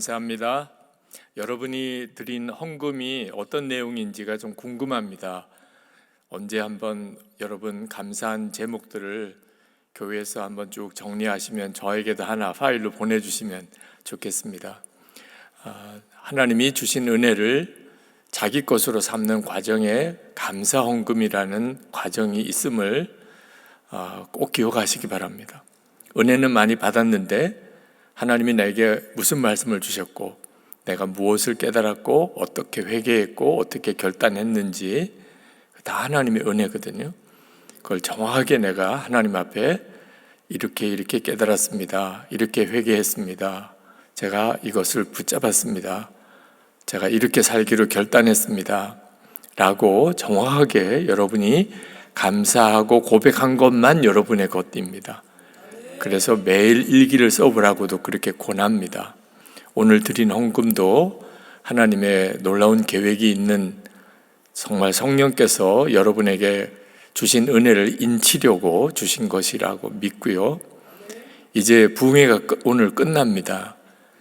감사합니다. 여러분이 드린 헌금이 어떤 내용인지가 좀 궁금합니다. 언제 한번 여러분 감사한 제목들을 교회에서 한번 쭉 정리하시면 저에게도 하나 파일로 보내주시면 좋겠습니다. 하나님이 주신 은혜를 자기 것으로 삼는 과정에 감사 헌금이라는 과정이 있음을 꼭 기억하시기 바랍니다. 은혜는 많이 받았는데 하나님이 나에게 무슨 말씀을 주셨고 내가 무엇을 깨달았고 어떻게 회개했고 어떻게 결단했는지 다 하나님의 은혜거든요. 그걸 정확하게 내가 하나님 앞에 이렇게 깨달았습니다. 이렇게 회개했습니다. 제가 이것을 붙잡았습니다. 제가 이렇게 살기로 결단했습니다. 라고 정확하게 여러분이 감사하고 고백한 것만 여러분의 것입니다. 그래서 매일 일기를 써보라고도 그렇게 권합니다. 오늘 드린 헌금도 하나님의 놀라운 계획이 있는 정말 성령께서 여러분에게 주신 은혜를 인치려고 주신 것이라고 믿고요. 이제 부흥회가 오늘 끝납니다.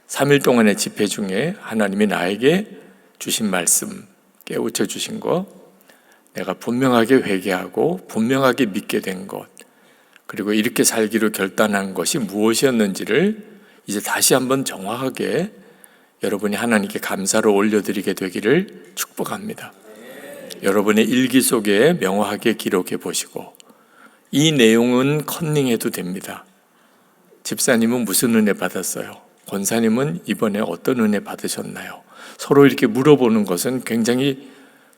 3일 동안의 집회 중에 하나님이 나에게 주신 말씀, 깨우쳐 주신 것, 내가 분명하게 회개하고 분명하게 믿게 된 것, 그리고 이렇게 살기로 결단한 것이 무엇이었는지를 이제 다시 한번 정확하게 여러분이 하나님께 감사로 올려드리게 되기를 축복합니다. 여러분의 일기 속에 명확하게 기록해 보시고 이 내용은 컨닝해도 됩니다. 집사님은 무슨 은혜 받았어요? 권사님은 이번에 어떤 은혜 받으셨나요? 서로 이렇게 물어보는 것은 굉장히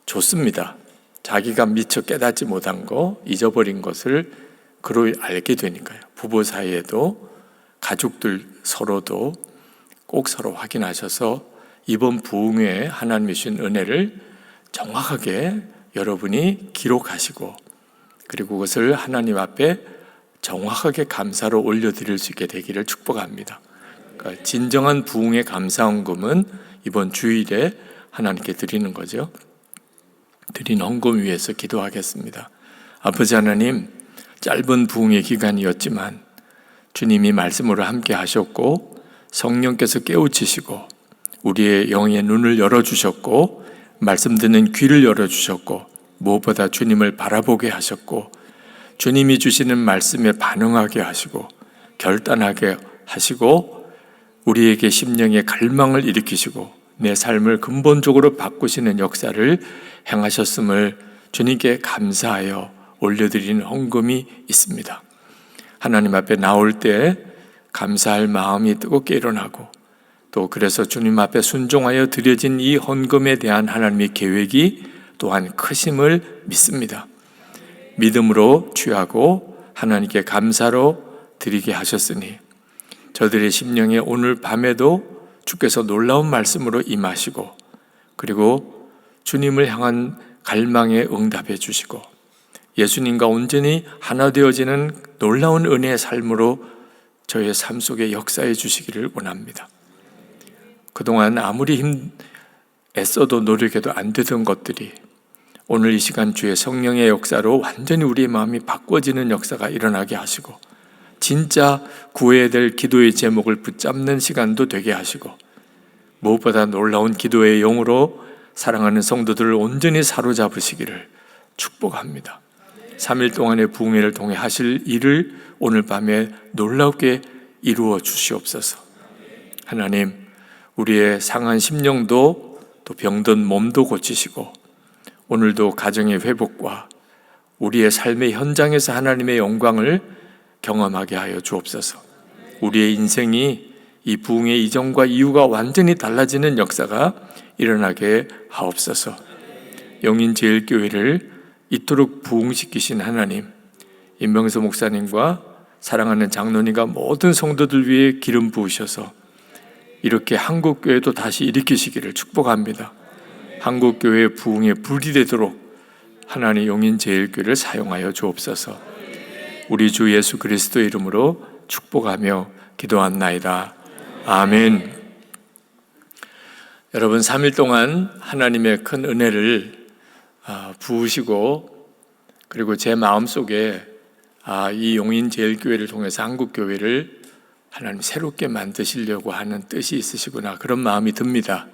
좋습니다. 자기가 미처 깨닫지 못한 거, 잊어버린 것을 그로 알게 되니까요. 부부 사이에도 가족들 서로도 꼭 서로 확인하셔서 이번 부흥회에 하나님이 주신 은혜를 정확하게 여러분이 기록하시고 그리고 그것을 하나님 앞에 정확하게 감사로 올려드릴 수 있게 되기를 축복합니다. 그러니까 진정한 부흥의 감사헌금은 이번 주일에 하나님께 드리는 거죠. 드린 헌금 위해서 기도하겠습니다. 아버지 하나님, 짧은 부흥의 기간이었지만 주님이 말씀으로 함께 하셨고 성령께서 깨우치시고 우리의 영의 눈을 열어주셨고 말씀 듣는 귀를 열어주셨고 무엇보다 주님을 바라보게 하셨고 주님이 주시는 말씀에 반응하게 하시고 결단하게 하시고 우리에게 심령의 갈망을 일으키시고 내 삶을 근본적으로 바꾸시는 역사를 행하셨음을 주님께 감사하여 올려드리는 헌금이 있습니다. 하나님 앞에 나올 때 감사할 마음이 뜨겁게 일어나고 또 그래서 주님 앞에 순종하여 드려진 이 헌금에 대한 하나님의 계획이 또한 크심을 믿습니다. 믿음으로 취하고 하나님께 감사로 드리게 하셨으니 저들의 심령에 오늘 밤에도 주께서 놀라운 말씀으로 임하시고 그리고 주님을 향한 갈망에 응답해 주시고 예수님과 온전히 하나 되어지는 놀라운 은혜의 삶으로 저의 삶 속에 역사해 주시기를 원합니다. 그동안 아무리 애써도 노력해도 안 되던 것들이 오늘 이 시간 주의 성령의 역사로 완전히 우리의 마음이 바꿔지는 역사가 일어나게 하시고 진짜 구해야 될 기도의 제목을 붙잡는 시간도 되게 하시고 무엇보다 놀라운 기도의 영으로 사랑하는 성도들을 온전히 사로잡으시기를 축복합니다. 3일 동안의 부흥회를 통해 하실 일을 오늘 밤에 놀랍게 이루어 주시옵소서. 하나님, 우리의 상한 심령도 또 병든 몸도 고치시고 오늘도 가정의 회복과 우리의 삶의 현장에서 하나님의 영광을 경험하게 하여 주옵소서. 우리의 인생이 이 부흥의 이전과 이후가 완전히 달라지는 역사가 일어나게 하옵소서. 영인제일교회를 이토록 부흥시키신 하나님, 임명수 목사님과 사랑하는 장로님과 모든 성도들 위해 기름 부으셔서 이렇게 한국교회도 다시 일으키시기를 축복합니다. 한국교회의 부흥에 불이 되도록 하나님 용인제일교회를 사용하여 주옵소서. 우리 주 예수 그리스도 이름으로 축복하며 기도합나이다. 아멘. 여러분 3일 동안 하나님의 큰 은혜를 부으시고 그리고 제 마음속에 이 용인제일교회를 통해서 한국교회를 하나님 새롭게 만드시려고 하는 뜻이 있으시구나, 그런 마음이 듭니다.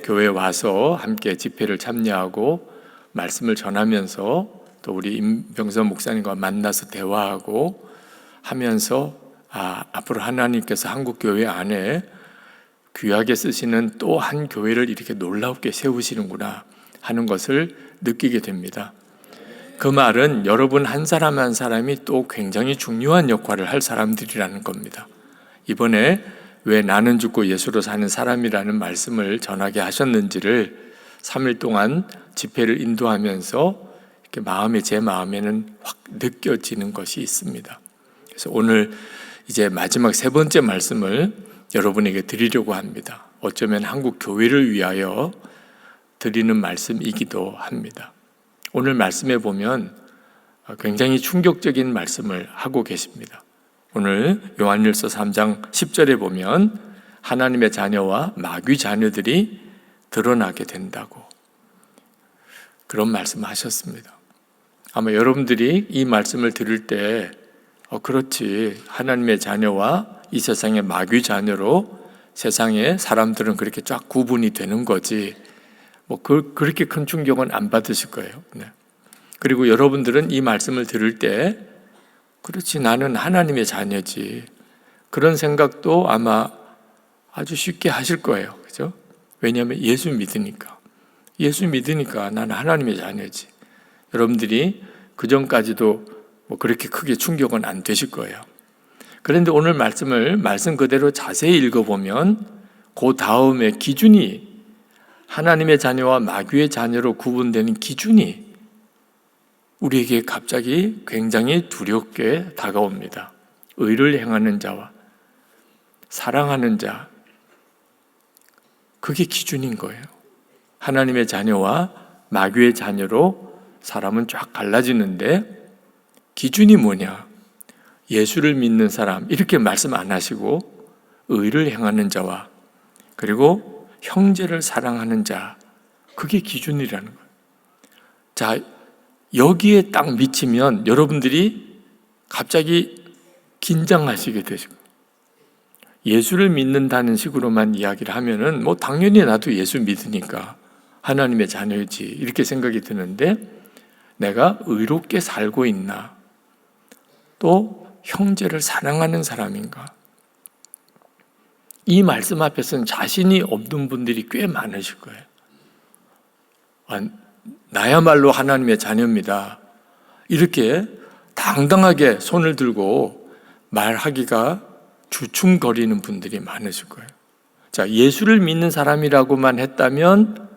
교회에 와서 함께 집회를 참여하고 말씀을 전하면서 또 우리 임병선 목사님과 만나서 대화하고 하면서 앞으로 하나님께서 한국교회 안에 귀하게 쓰시는 또 한 교회를 이렇게 놀랍게 세우시는구나 하는 것을 느끼게 됩니다. 그 말은 여러분 한 사람 한 사람이 또 굉장히 중요한 역할을 할 사람들이라는 겁니다. 이번에 왜 나는 죽고 예수로 사는 사람이라는 말씀을 전하게 하셨는지를 3일 동안 집회를 인도하면서 이렇게 제 마음에는 확 느껴지는 것이 있습니다. 그래서 오늘 이제 마지막 세 번째 말씀을 여러분에게 드리려고 합니다. 어쩌면 한국 교회를 위하여 드리는 말씀이기도 합니다. 오늘 말씀에 보면 굉장히 충격적인 말씀을 하고 계십니다. 오늘 요한일서 3장 10절에 보면 하나님의 자녀와 마귀 자녀들이 드러나게 된다고 그런 말씀을 하셨습니다. 아마 여러분들이 이 말씀을 들을 때 그렇지, 하나님의 자녀와 이 세상의 마귀 자녀로 세상의 사람들은 그렇게 쫙 구분이 되는 거지, 그렇게 큰 충격은 안 받으실 거예요. 네. 그리고 여러분들은 이 말씀을 들을 때 그렇지, 나는 하나님의 자녀지, 그런 생각도 아마 아주 쉽게 하실 거예요. 그죠? 왜냐하면 예수 믿으니까 나는 하나님의 자녀지. 여러분들이 그 전까지도 그렇게 크게 충격은 안 되실 거예요. 그런데 오늘 말씀 그대로 자세히 읽어보면 그 다음에 기준이, 하나님의 자녀와 마귀의 자녀로 구분되는 기준이 우리에게 갑자기 굉장히 두렵게 다가옵니다. 의를 행하는 자와 사랑하는 자, 그게 기준인 거예요. 하나님의 자녀와 마귀의 자녀로 사람은 쫙 갈라지는데 기준이 뭐냐? 예수를 믿는 사람, 이렇게 말씀 안 하시고 의를 행하는 자와 그리고 형제를 사랑하는 자, 그게 기준이라는 거예요. 자, 여기에 딱 미치면 여러분들이 갑자기 긴장하시게 되시고, 예수를 믿는다는 식으로만 이야기를 하면은 당연히 나도 예수 믿으니까 하나님의 자녀이지, 이렇게 생각이 드는데, 내가 의롭게 살고 있나, 또 형제를 사랑하는 사람인가, 이 말씀 앞에서는 자신이 없는 분들이 꽤 많으실 거예요. 나야말로 하나님의 자녀입니다, 이렇게 당당하게 손을 들고 말하기가 주춤거리는 분들이 많으실 거예요. 자, 예수를 믿는 사람이라고만 했다면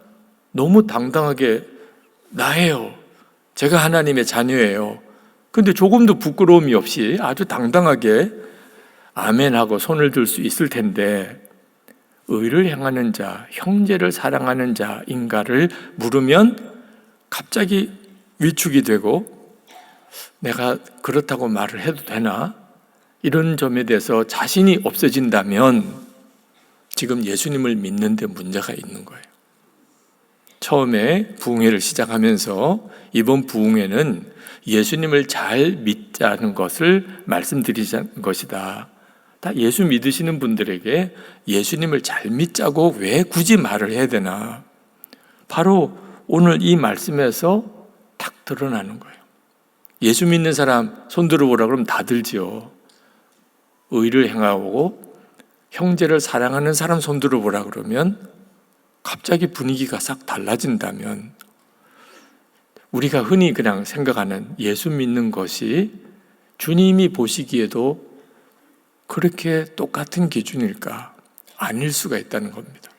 너무 당당하게 나예요, 제가 하나님의 자녀예요. 근데 조금도 부끄러움이 없이 아주 당당하게 아멘하고 손을 들 수 있을 텐데, 의를 행하는 자, 형제를 사랑하는 자인가를 물으면 갑자기 위축이 되고, 내가 그렇다고 말을 해도 되나? 이런 점에 대해서 자신이 없어진다면 지금 예수님을 믿는데 문제가 있는 거예요. 처음에 부흥회를 시작하면서 이번 부흥회는 예수님을 잘 믿자는 것을 말씀드리자는 것이다. 다 예수 믿으시는 분들에게 예수님을 잘 믿자고 왜 굳이 말을 해야 되나? 바로 오늘 이 말씀에서 탁 드러나는 거예요. 예수 믿는 사람 손 들어보라 그러면 다 들지요. 의를 행하고 형제를 사랑하는 사람 손 들어보라 그러면 갑자기 분위기가 싹 달라진다면, 우리가 흔히 그냥 생각하는 예수 믿는 것이 주님이 보시기에도 그렇게 똑같은 기준일까? 아닐 수가 있다는 겁니다.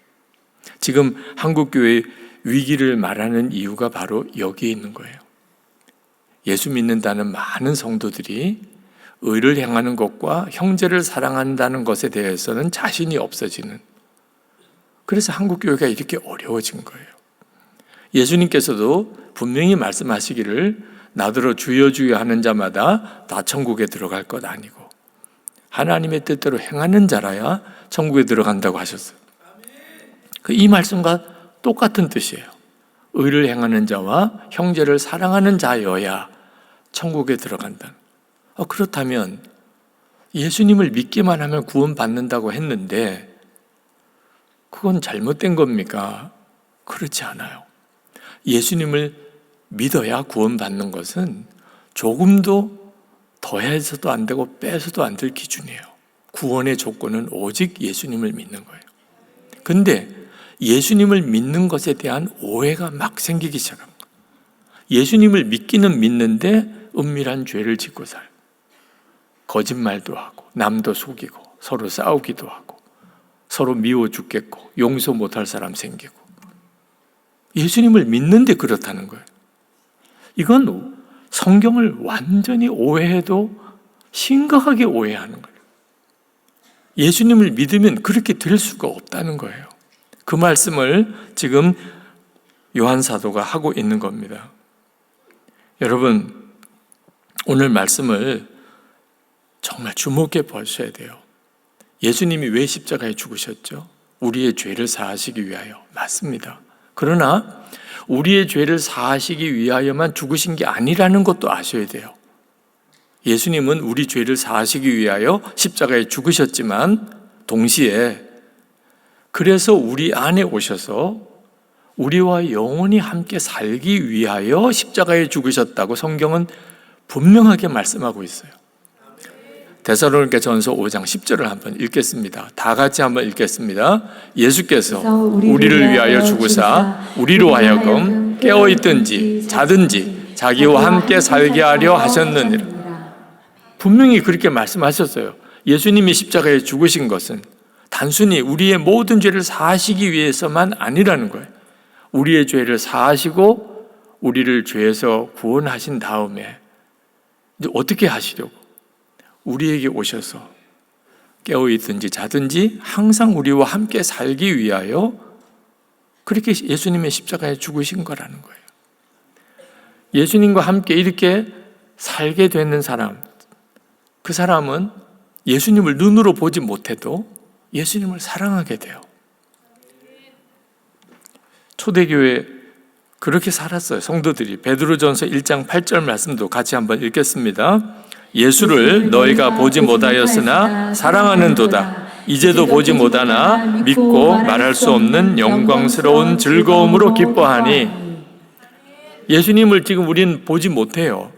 지금 한국교회의 위기를 말하는 이유가 바로 여기에 있는 거예요. 예수 믿는다는 많은 성도들이 의를 행하는 것과 형제를 사랑한다는 것에 대해서는 자신이 없어지는, 그래서 한국교회가 이렇게 어려워진 거예요. 예수님께서도 분명히 말씀하시기를 나더러 주여 주여 하는 자마다 다 천국에 들어갈 것 아니고 하나님의 뜻대로 행하는 자라야 천국에 들어간다고 하셨어요. 이 말씀과 똑같은 뜻이에요. 의를 행하는 자와 형제를 사랑하는 자여야 천국에 들어간다. 그렇다면 예수님을 믿기만 하면 구원받는다고 했는데 그건 잘못된 겁니까? 그렇지 않아요. 예수님을 믿어야 구원받는 것은 조금도 더해서도 안 되고 빼서도 안 될 기준이에요. 구원의 조건은 오직 예수님을 믿는 거예요. 근데 예수님을 믿는 것에 대한 오해가 막 생기기 시작한 거예요. 예수님을 믿기는 믿는데 은밀한 죄를 짓고 살고 거짓말도 하고 남도 속이고 서로 싸우기도 하고 서로 미워 죽겠고 용서 못할 사람 생기고 예수님을 믿는데 그렇다는 거예요. 이건 성경을 완전히 오해해도 심각하게 오해하는 거예요. 예수님을 믿으면 그렇게 될 수가 없다는 거예요. 그 말씀을 지금 요한 사도가 하고 있는 겁니다. 여러분, 오늘 말씀을 정말 주목해 보셔야 돼요. 예수님이 왜 십자가에 죽으셨죠? 우리의 죄를 사하시기 위하여. 맞습니다. 그러나 우리의 죄를 사하시기 위하여만 죽으신 게 아니라는 것도 아셔야 돼요. 예수님은 우리 죄를 사하시기 위하여 십자가에 죽으셨지만 동시에 그래서 우리 안에 오셔서 우리와 영원히 함께 살기 위하여 십자가에 죽으셨다고 성경은 분명하게 말씀하고 있어요. 데살로니가전서 5장 10절을 한번 읽겠습니다. 다 같이 한번 읽겠습니다. 예수께서 우리를 위하여 죽으사 우리로 하여금 깨어있든지 자든지 자기와 함께 살게 하려 하셨느니라. 분명히 그렇게 말씀하셨어요. 예수님이 십자가에 죽으신 것은 단순히 우리의 모든 죄를 사하시기 위해서만 아니라는 거예요. 우리의 죄를 사하시고 우리를 죄에서 구원하신 다음에 이제 어떻게 하시려고? 우리에게 오셔서 깨어있든지 자든지 항상 우리와 함께 살기 위하여 그렇게 예수님의 십자가에 죽으신 거라는 거예요. 예수님과 함께 이렇게 살게 되는 사람, 그 사람은 예수님을 눈으로 보지 못해도 예수님을 사랑하게 돼요. 초대교회 그렇게 살았어요. 성도들이. 베드로전서 1장 8절 말씀도 같이 한번 읽겠습니다. 예수를 너희가 보지 못하였으나 사랑하는도다. 이제도 보지 못하나 믿고 말할 수 없는 영광스러운 즐거움으로 기뻐하니. 예수님을 지금 우리는 보지 못해요.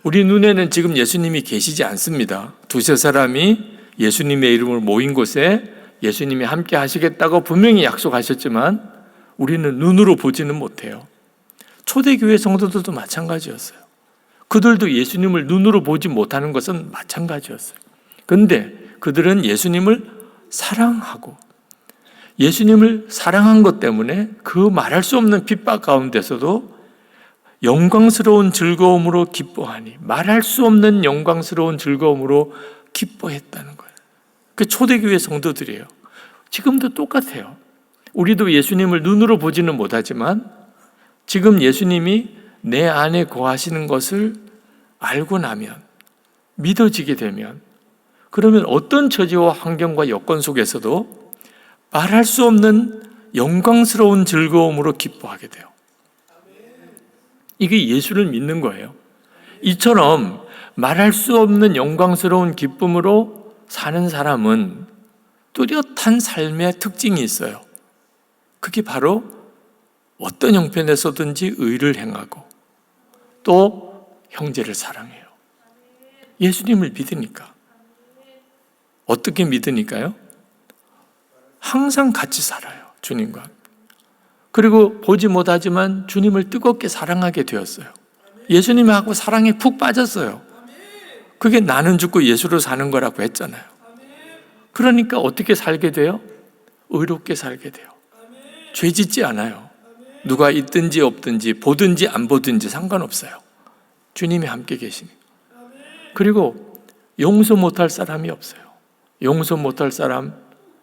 우리 눈에는 지금 예수님이 계시지 않습니다. 두세 사람이 예수님의 이름을 모인 곳에 예수님이 함께 하시겠다고 분명히 약속하셨지만 우리는 눈으로 보지는 못해요. 초대교회 성도들도 마찬가지였어요. 그들도 예수님을 눈으로 보지 못하는 것은 마찬가지였어요. 그런데 그들은 예수님을 사랑하고 예수님을 사랑한 것 때문에 그 말할 수 없는 핍박 가운데서도 영광스러운 즐거움으로 기뻐하니, 말할 수 없는 영광스러운 즐거움으로 기뻐했다는 거예요. 그 초대교회 성도들이에요. 지금도 똑같아요. 우리도 예수님을 눈으로 보지는 못하지만 지금 예수님이 내 안에 거하시는 것을 알고 나면, 믿어지게 되면, 그러면 어떤 처지와 환경과 여건 속에서도 말할 수 없는 영광스러운 즐거움으로 기뻐하게 돼요. 이게 예수를 믿는 거예요. 이처럼 말할 수 없는 영광스러운 기쁨으로 사는 사람은 뚜렷한 삶의 특징이 있어요. 그게 바로 어떤 형편에서든지 의를 행하고 또 형제를 사랑해요. 예수님을 믿으니까. 어떻게 믿으니까요? 항상 같이 살아요. 주님과. 그리고 보지 못하지만 주님을 뜨겁게 사랑하게 되었어요. 예수님하고 사랑에 푹 빠졌어요. 그게 나는 죽고 예수로 사는 거라고 했잖아요. 그러니까 어떻게 살게 돼요? 의롭게 살게 돼요. 죄 짓지 않아요. 누가 있든지 없든지 보든지 안 보든지 상관없어요. 주님이 함께 계시니. 그리고 용서 못할 사람이 없어요. 용서 못할 사람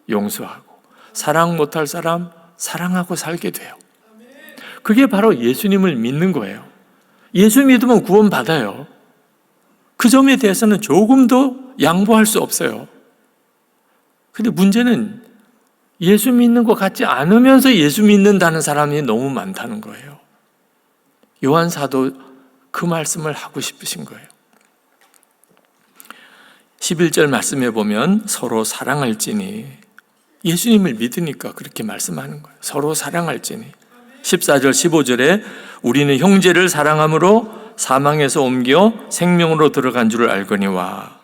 용서하고 사랑 못할 사람 사랑하고 살게 돼요. 그게 바로 예수님을 믿는 거예요. 예수 믿으면 구원받아요. 그 점에 대해서는 조금도 양보할 수 없어요. 근데 문제는 예수 믿는 것 같지 않으면서 예수 믿는다는 사람이 너무 많다는 거예요. 요한 사도 그 말씀을 하고 싶으신 거예요. 11절 말씀해 보면 서로 사랑할지니, 예수님을 믿으니까 그렇게 말씀하는 거예요. 서로 사랑할지니. 14절 15절에 우리는 형제를 사랑함으로 사망에서 옮겨 생명으로 들어간 줄을 알거니와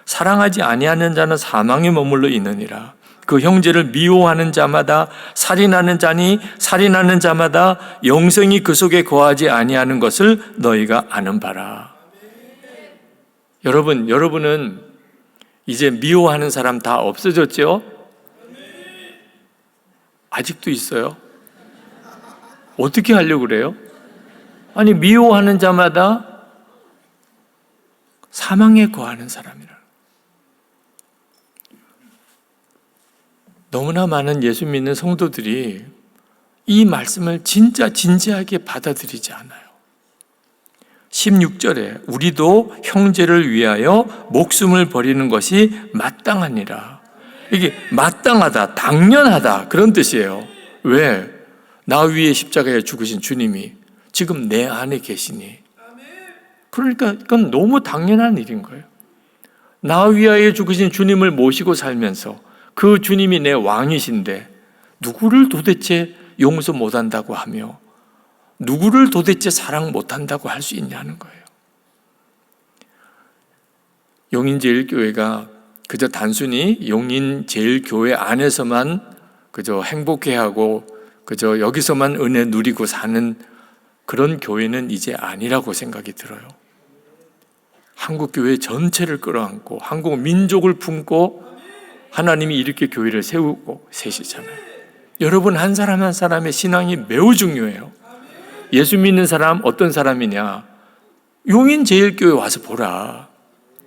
사랑하지 아니하는 자는 사망에 머물러 있느니라. 그 형제를 미워하는 자마다 살인하는 자니 살인하는 자마다 영생이 그 속에 거하지 아니하는 것을 너희가 아는 바라. 여러분은 이제 미워하는 사람 다 없어졌죠? 아직도 있어요? 어떻게 하려고 그래요? 아니, 미워하는 자마다 사망에 거하는 사람이라. 너무나 많은 예수 믿는 성도들이 이 말씀을 진짜 진지하게 받아들이지 않아요. 16절에 우리도 형제를 위하여 목숨을 버리는 것이 마땅하니라. 이게 마땅하다, 당연하다 그런 뜻이에요. 왜? 나 위에 십자가에 죽으신 주님이 지금 내 안에 계시니. 그러니까 이건 너무 당연한 일인 거예요. 나 위하여 죽으신 주님을 모시고 살면서 그 주님이 내 왕이신데 누구를 도대체 용서 못한다고 하며 누구를 도대체 사랑 못한다고 할 수 있냐는 거예요. 용인제일교회가 그저 단순히 용인제일교회 안에서만 그저 행복해하고 그저 여기서만 은혜 누리고 사는 그런 교회는 이제 아니라고 생각이 들어요. 한국교회 전체를 끌어안고 한국 민족을 품고 하나님이 이렇게 교회를 세우고 세시잖아요. 여러분 한 사람 한 사람의 신앙이 매우 중요해요. 예수 믿는 사람 어떤 사람이냐? 용인제일교회 와서 보라.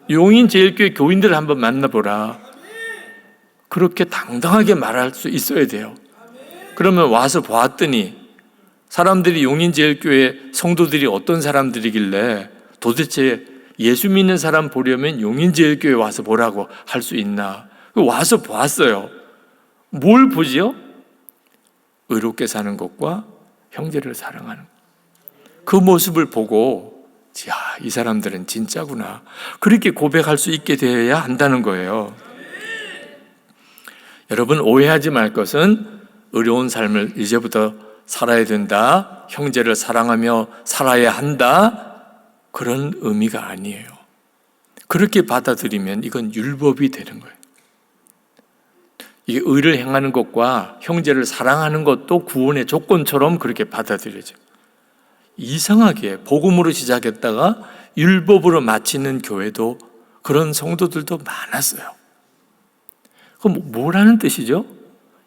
용인제일교회 교인들 한번 만나보라. 그렇게 당당하게 말할 수 있어야 돼요. 그러면 와서 보았더니 사람들이 용인제일교회 성도들이 어떤 사람들이길래 도대체 예수 믿는 사람 보려면 용인제일교회 와서 보라고 할 수 있나? 와서 보았어요. 뭘 보지요? 의롭게 사는 것과 형제를 사랑하는 것. 그 모습을 보고 야, 이 사람들은 진짜구나. 그렇게 고백할 수 있게 되어야 한다는 거예요. 여러분 오해하지 말 것은 의로운 삶을 이제부터 살아야 된다. 형제를 사랑하며 살아야 한다. 그런 의미가 아니에요. 그렇게 받아들이면 이건 율법이 되는 거예요. 이게 의를 행하는 것과 형제를 사랑하는 것도 구원의 조건처럼 그렇게 받아들여져요. 이상하게 복음으로 시작했다가 율법으로 마치는 교회도 그런 성도들도 많았어요. 그럼 뭐라는 뜻이죠?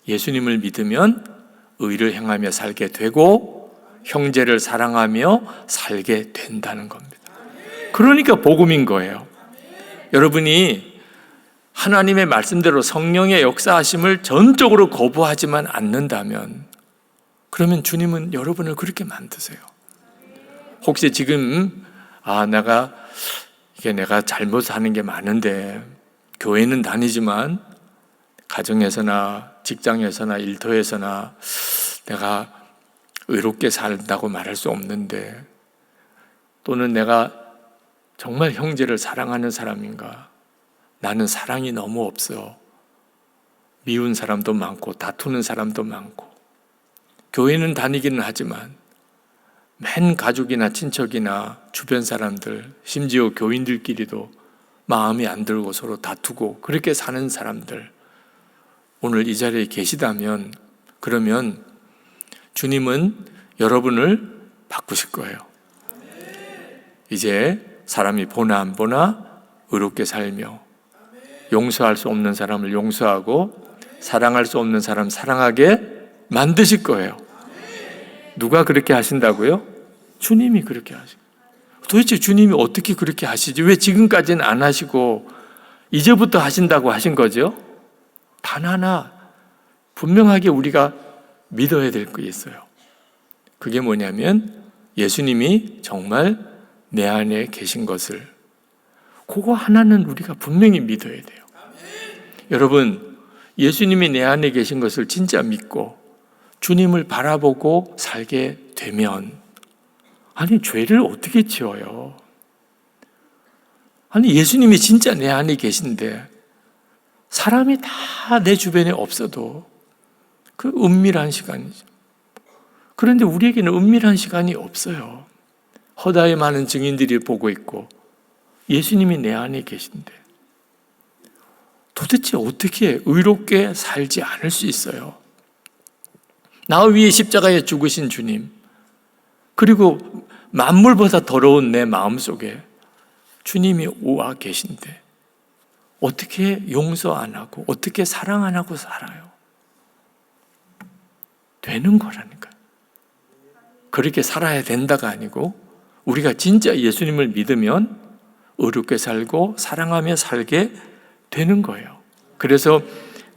예수님을 믿으면 의를 행하며 살게 되고 형제를 사랑하며 살게 된다는 겁니다. 그러니까 복음인 거예요. 여러분이 하나님의 말씀대로 성령의 역사하심을 전적으로 거부하지만 않는다면 그러면 주님은 여러분을 그렇게 만드세요. 혹시 지금 내가 잘못하는 게 많은데 교회는 다니지만 가정에서나 직장에서나 일터에서나 내가 의롭게 살다고 말할 수 없는데 또는 내가 정말 형제를 사랑하는 사람인가? 나는 사랑이 너무 없어. 미운 사람도 많고 다투는 사람도 많고 교회는 다니기는 하지만 맨 가족이나 친척이나 주변 사람들 심지어 교인들끼리도 마음이 안 들고 서로 다투고 그렇게 사는 사람들 오늘 이 자리에 계시다면 그러면 주님은 여러분을 바꾸실 거예요. 이제 사람이 보나 안 보나 의롭게 살며 용서할 수 없는 사람을 용서하고 사랑할 수 없는 사람 사랑하게 만드실 거예요. 누가 그렇게 하신다고요? 주님이 그렇게 하시고. 도대체 주님이 어떻게 그렇게 하시지? 왜 지금까지는 안 하시고 이제부터 하신다고 하신 거죠? 단 하나 분명하게 우리가 믿어야 될 게 있어요. 그게 뭐냐면 예수님이 정말 내 안에 계신 것을 그거 하나는 우리가 분명히 믿어야 돼요. 여러분 예수님이 내 안에 계신 것을 진짜 믿고 주님을 바라보고 살게 되면 아니 죄를 어떻게 지어요? 아니, 예수님이 진짜 내 안에 계신데 사람이 다 내 주변에 없어도 그 은밀한 시간이죠. 그런데 우리에게는 은밀한 시간이 없어요. 허다의 많은 증인들이 보고 있고 예수님이 내 안에 계신데 도대체 어떻게 의롭게 살지 않을 수 있어요? 나 위에 십자가에 죽으신 주님, 그리고 만물보다 더러운 내 마음속에 주님이 와 계신데 어떻게 용서 안 하고 어떻게 사랑 안 하고 살아요? 되는 거라니까요. 그렇게 살아야 된다가 아니고 우리가 진짜 예수님을 믿으면 의롭게 살고 사랑하며 살게 되는 거예요. 그래서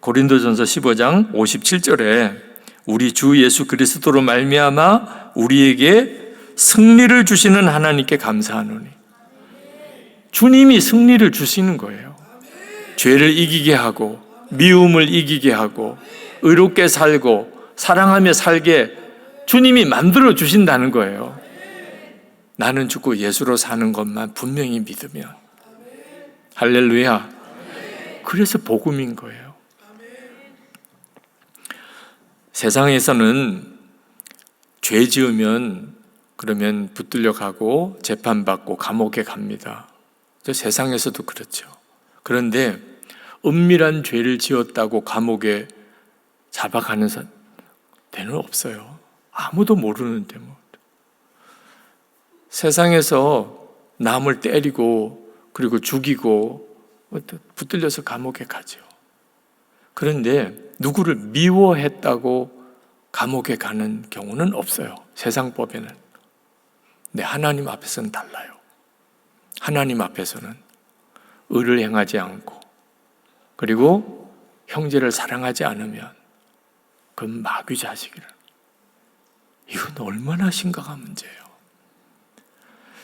고린도전서 15장 57절에 우리 주 예수 그리스도로 말미암아 우리에게 승리를 주시는 하나님께 감사하노니, 주님이 승리를 주시는 거예요. 죄를 이기게 하고 미움을 이기게 하고 의롭게 살고 사랑하며 살게 주님이 만들어 주신다는 거예요. 나는 죽고 예수로 사는 것만 분명히 믿으면. 할렐루야. 그래서 복음인 거예요. 세상에서는 죄 지으면 그러면 붙들려 가고 재판받고 감옥에 갑니다. 세상에서도 그렇죠. 그런데 은밀한 죄를 지었다고 감옥에 잡아가는 데는 없어요. 아무도 모르는데 뭐. 세상에서 남을 때리고 그리고 죽이고 붙들려서 감옥에 가죠. 그런데 누구를 미워했다고 감옥에 가는 경우는 없어요. 세상 법에는. 근데 하나님 앞에서는 달라요. 하나님 앞에서는 의를 행하지 않고 그리고 형제를 사랑하지 않으면 그건 마귀 자식이라. 이건 얼마나 심각한 문제예요.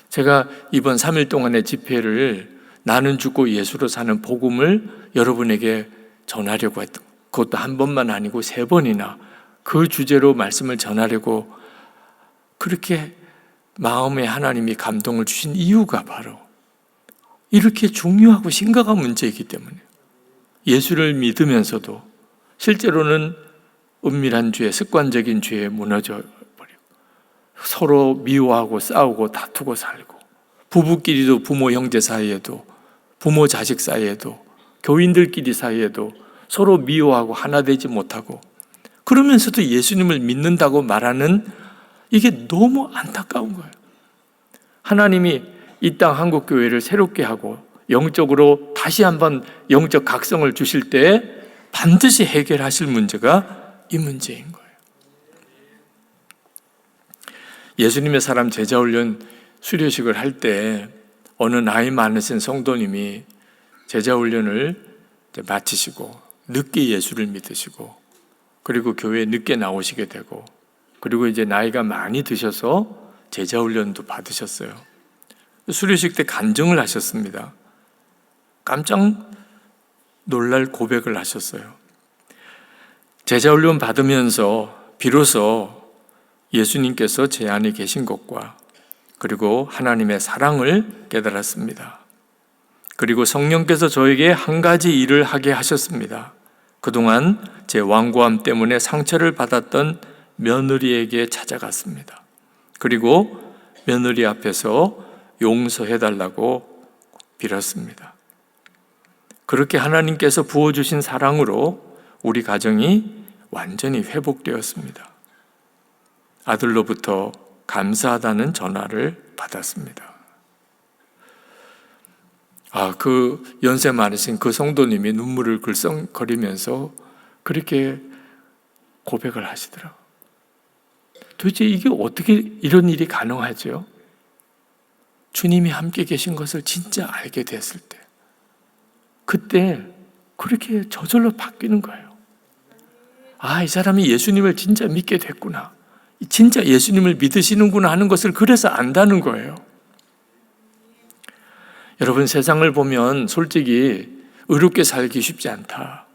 제가 이번 3일 동안의 집회를 나는 죽고 예수로 사는 복음을 여러분에게 전하려고 했던, 그것도 한 번만 아니고 3번이나 그 주제로 말씀을 전하려고 그렇게 마음에 하나님이 감동을 주신 이유가 바로 이렇게 중요하고 심각한 문제이기 때문에, 예수를 믿으면서도 실제로는 은밀한 죄, 습관적인 죄에 무너져 버리고 서로 미워하고 싸우고 다투고 살고, 부부끼리도 부모 형제 사이에도 부모 자식 사이에도 교인들끼리 사이에도 서로 미워하고 하나 되지 못하고, 그러면서도 예수님을 믿는다고 말하는 이게 너무 안타까운 거예요. 하나님이 이 땅 한국교회를 새롭게 하고 영적으로 다시 한번 영적 각성을 주실 때 반드시 해결하실 문제가 이 문제인 거예요. 예수님의 사람 제자훈련 수료식을 할 때 어느 나이 많으신 성도님이 제자훈련을 마치시고 늦게 예수를 믿으시고 그리고 교회에 늦게 나오시게 되고 그리고 이제 나이가 많이 드셔서 제자훈련도 받으셨어요. 수료식 때 간증을 하셨습니다. 깜짝 놀랄 고백을 하셨어요. 제자훈련 받으면서 비로소 예수님께서 제 안에 계신 것과 그리고 하나님의 사랑을 깨달았습니다. 그리고 성령께서 저에게 한 가지 일을 하게 하셨습니다. 그동안 제 완고함 때문에 상처를 받았던 며느리에게 찾아갔습니다. 그리고 며느리 앞에서 용서해달라고 빌었습니다. 그렇게 하나님께서 부어주신 사랑으로 우리 가정이 완전히 회복되었습니다. 아들로부터 감사하다는 전화를 받았습니다. 그 연세 많으신 그 성도님이 눈물을 글썽거리면서 그렇게 고백을 하시더라고요. 도대체 이게 어떻게 이런 일이 가능하죠? 주님이 함께 계신 것을 진짜 알게 됐을 때, 그때 그렇게 저절로 바뀌는 거예요. 이 사람이 예수님을 진짜 믿게 됐구나, 진짜 예수님을 믿으시는구나 하는 것을 그래서 안다는 거예요. 여러분, 세상을 보면 솔직히 의롭게 살기 쉽지 않다,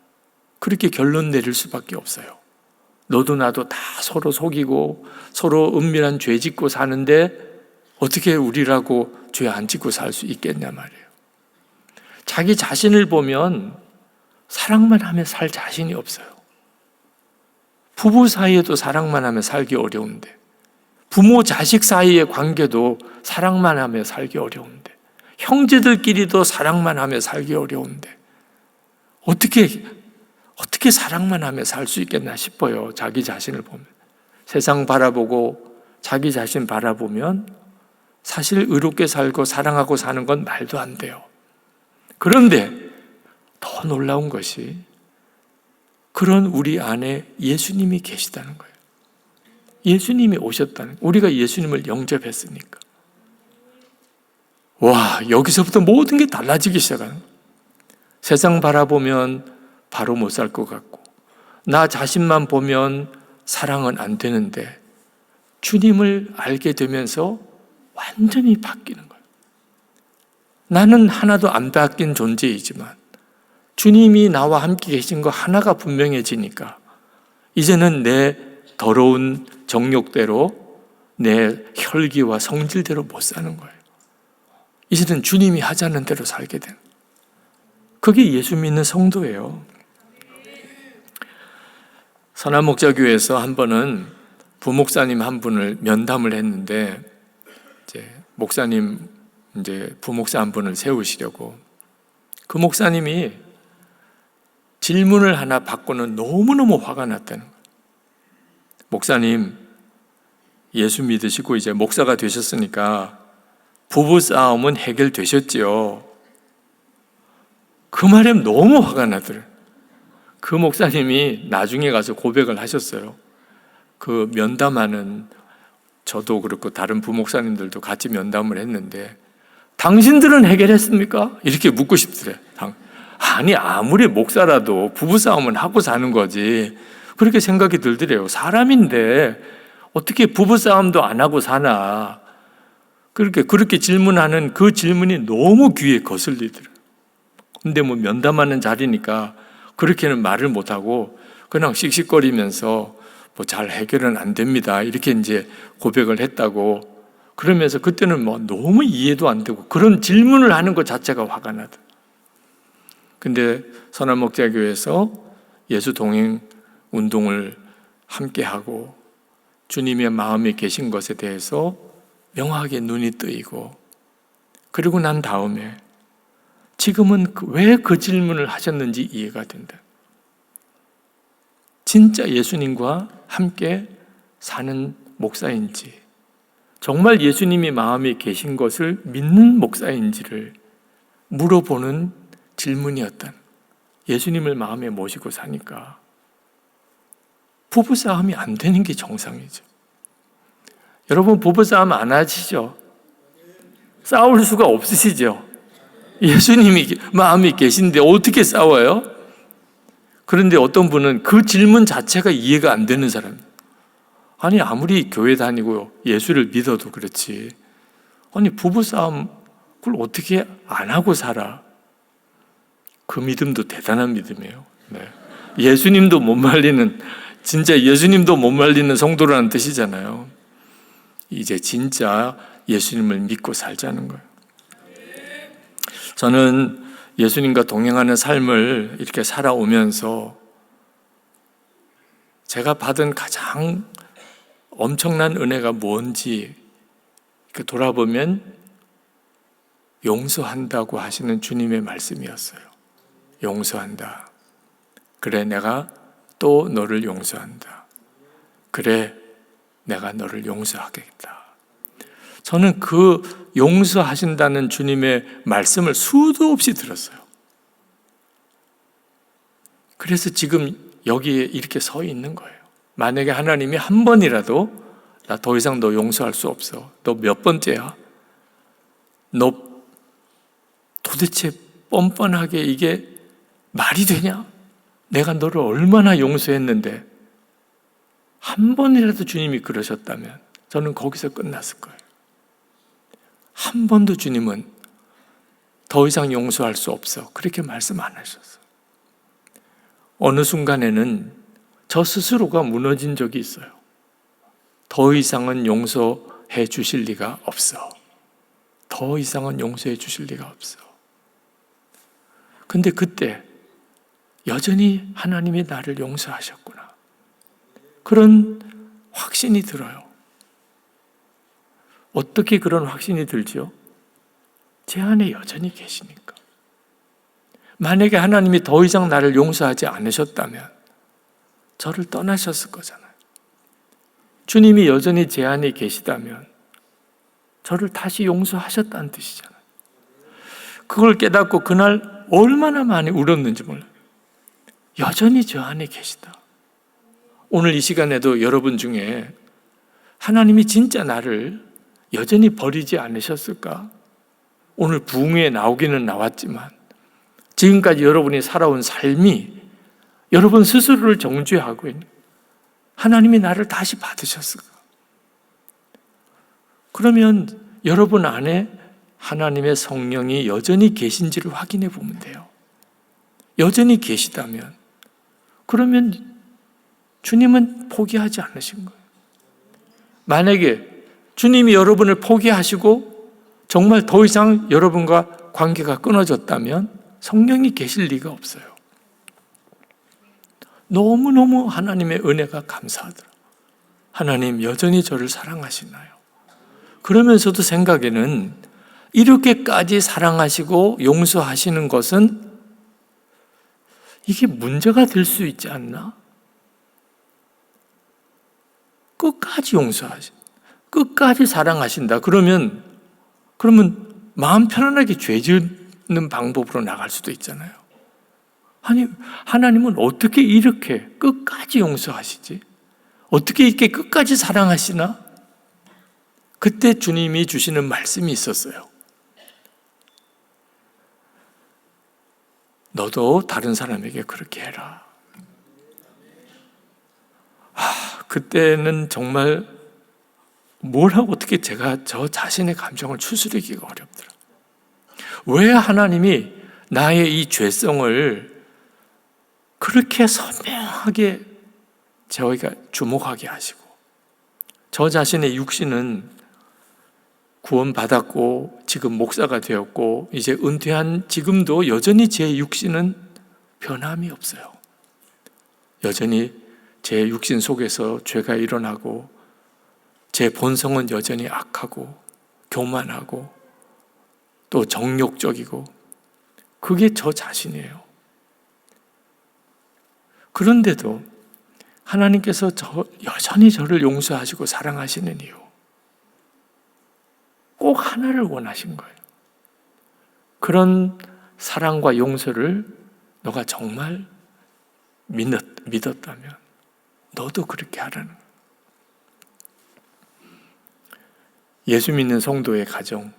그렇게 결론 내릴 수밖에 없어요. 너도 나도 다 서로 속이고 서로 은밀한 죄 짓고 사는데 어떻게 우리라고 죄 안 짓고 살 수 있겠냐 말이에요. 자기 자신을 보면 사랑만 하며 살 자신이 없어요. 부부 사이에도 사랑만 하며 살기 어려운데, 부모 자식 사이의 관계도 사랑만 하며 살기 어려운데, 형제들끼리도 사랑만 하며 살기 어려운데 어떻게 사랑만 하며 살 수 있겠나 싶어요. 자기 자신을 보면, 세상 바라보고 자기 자신 바라보면 사실 의롭게 살고 사랑하고 사는 건 말도 안 돼요. 그런데 더 놀라운 것이 그런 우리 안에 예수님이 계시다는 거예요. 예수님이 오셨다는 거예요. 우리가 예수님을 영접했으니까. 와, 여기서부터 모든 게 달라지기 시작하는 거예요. 세상 바라보면 바로 못 살 것 같고, 나 자신만 보면 사랑은 안 되는데, 주님을 알게 되면서 완전히 바뀌는 거예요. 나는 하나도 안 바뀐 존재이지만 주님이 나와 함께 계신 거 하나가 분명해지니까 이제는 내 더러운 정욕대로, 내 혈기와 성질대로 못 사는 거예요. 이제는 주님이 하자는 대로 살게 되는 거예요. 그게 예수 믿는 성도예요. 선한목자교회에서 한 번은 부목사님 한 분을 면담을 했는데, 목사님 부목사 한 분을 세우시려고 그 목사님이 질문을 하나 받고는 너무너무 화가 났다는 거예요. 목사님, 예수 믿으시고 이제 목사가 되셨으니까 부부싸움은 해결되셨지요? 그 말에 너무 화가 나더래요. 그 목사님이 나중에 가서 고백을 하셨어요. 그 면담하는, 저도 그렇고 다른 부목사님들도 같이 면담을 했는데, 당신들은 해결했습니까? 이렇게 묻고 싶더래. 아니, 아무리 목사라도 부부싸움은 하고 사는 거지, 그렇게 생각이 들더래요. 사람인데 어떻게 부부싸움도 안 하고 사나. 그렇게 질문하는 그 질문이 너무 귀에 거슬리더래요. 근데 뭐 면담하는 자리니까 그렇게는 말을 못하고 그냥 씩씩거리면서 뭐 잘 해결은 안 됩니다, 이렇게 이제 고백을 했다고. 그러면서 그때는 뭐 너무 이해도 안 되고 그런 질문을 하는 것 자체가 화가 나더라고요. 근데 선한목자교회에서 예수 동행 운동을 함께 하고 주님의 마음에 계신 것에 대해서 명확하게 눈이 뜨이고, 그리고 난 다음에 지금은 왜 그 질문을 하셨는지 이해가 된다. 진짜 예수님과 함께 사는 목사인지, 정말 예수님이 마음에 계신 것을 믿는 목사인지를 물어보는 질문이었던, 예수님을 마음에 모시고 사니까 부부싸움이 안 되는 게 정상이죠. 여러분, 부부싸움 안 하시죠? 싸울 수가 없으시죠? 예수님이 마음에 계신데 어떻게 싸워요? 그런데 어떤 분은 그 질문 자체가 이해가 안 되는 사람. 아니, 아무리 교회 다니고 예수를 믿어도 그렇지, 아니 부부싸움 그걸 어떻게 안 하고 살아? 그 믿음도 대단한 믿음이에요. 네. 예수님도 못 말리는, 진짜 예수님도 못 말리는 성도라는 뜻이잖아요. 이제 진짜 예수님을 믿고 살자는 거예요. 저는 예수님과 동행하는 삶을 이렇게 살아오면서 제가 받은 가장 엄청난 은혜가 뭔지 돌아보면 용서한다고 하시는 주님의 말씀이었어요. 용서한다. 그래, 내가 또 너를 용서한다. 그래, 내가 너를 용서하겠다. 저는 그 용서하신다는 주님의 말씀을 수도 없이 들었어요. 그래서 지금 여기에 이렇게 서 있는 거예요. 만약에 하나님이 한 번이라도 나 더 이상 너 용서할 수 없어, 너 몇 번째야? 너 도대체 뻔뻔하게 이게 말이 되냐? 내가 너를 얼마나 용서했는데, 한 번이라도 주님이 그러셨다면 저는 거기서 끝났을 거예요. 한 번도 주님은 더 이상 용서할 수 없어, 그렇게 말씀 안 하셨어요. 어느 순간에는 저 스스로가 무너진 적이 있어요. 더 이상은 용서해 주실 리가 없어. 더 이상은 용서해 주실 리가 없어. 근데 그때 여전히 하나님이 나를 용서하셨구나. 그런 확신이 들어요. 어떻게 그런 확신이 들지요? 제 안에 여전히 계시니까. 만약에 하나님이 더 이상 나를 용서하지 않으셨다면 저를 떠나셨을 거잖아요. 주님이 여전히 제 안에 계시다면 저를 다시 용서하셨다는 뜻이잖아요. 그걸 깨닫고 그날 얼마나 많이 울었는지 몰라요. 여전히 저 안에 계시다. 오늘 이 시간에도 여러분 중에 하나님이 진짜 나를 여전히 버리지 않으셨을까? 오늘 부흥회에 나오기는 나왔지만 지금까지 여러분이 살아온 삶이 여러분 스스로를 정죄하고 있는, 하나님이 나를 다시 받으셨을까? 그러면 여러분 안에 하나님의 성령이 여전히 계신지를 확인해 보면 돼요. 여전히 계시다면 그러면 주님은 포기하지 않으신 거예요. 만약에 주님이 여러분을 포기하시고 정말 더 이상 여러분과 관계가 끊어졌다면 성령이 계실 리가 없어요. 너무너무 하나님의 은혜가 감사하더라. 하나님 여전히 저를 사랑하시나요? 그러면서도 생각에는 이렇게까지 사랑하시고 용서하시는 것은 이게 문제가 될 수 있지 않나? 끝까지 끝까지 사랑하신다. 그러면 마음 편안하게 죄 짓는 방법으로 나갈 수도 있잖아요. 아니, 하나님은 어떻게 이렇게 끝까지 용서하시지? 어떻게 이렇게 끝까지 사랑하시나? 그때 주님이 주시는 말씀이 있었어요. 너도 다른 사람에게 그렇게 해라. 그때는 정말 뭘 하고 어떻게 제가 저 자신의 감정을 추스리기가 어렵더라. 왜 하나님이 나의 이 죄성을 그렇게 선명하게 저희가 주목하게 하시고, 저 자신의 육신은 구원받았고 지금 목사가 되었고 이제 은퇴한 지금도 여전히 제 육신은 변함이 없어요. 여전히 제 육신 속에서 죄가 일어나고 제 본성은 여전히 악하고 교만하고 또 정욕적이고 그게 저 자신이에요. 그런데도 하나님께서 여전히 저를 용서하시고 사랑하시는 이유, 꼭 하나를 원하신 거예요. 그런 사랑과 용서를 너가 정말 믿었다면 너도 그렇게 하라는 거예요. 예수 믿는 성도의 가정,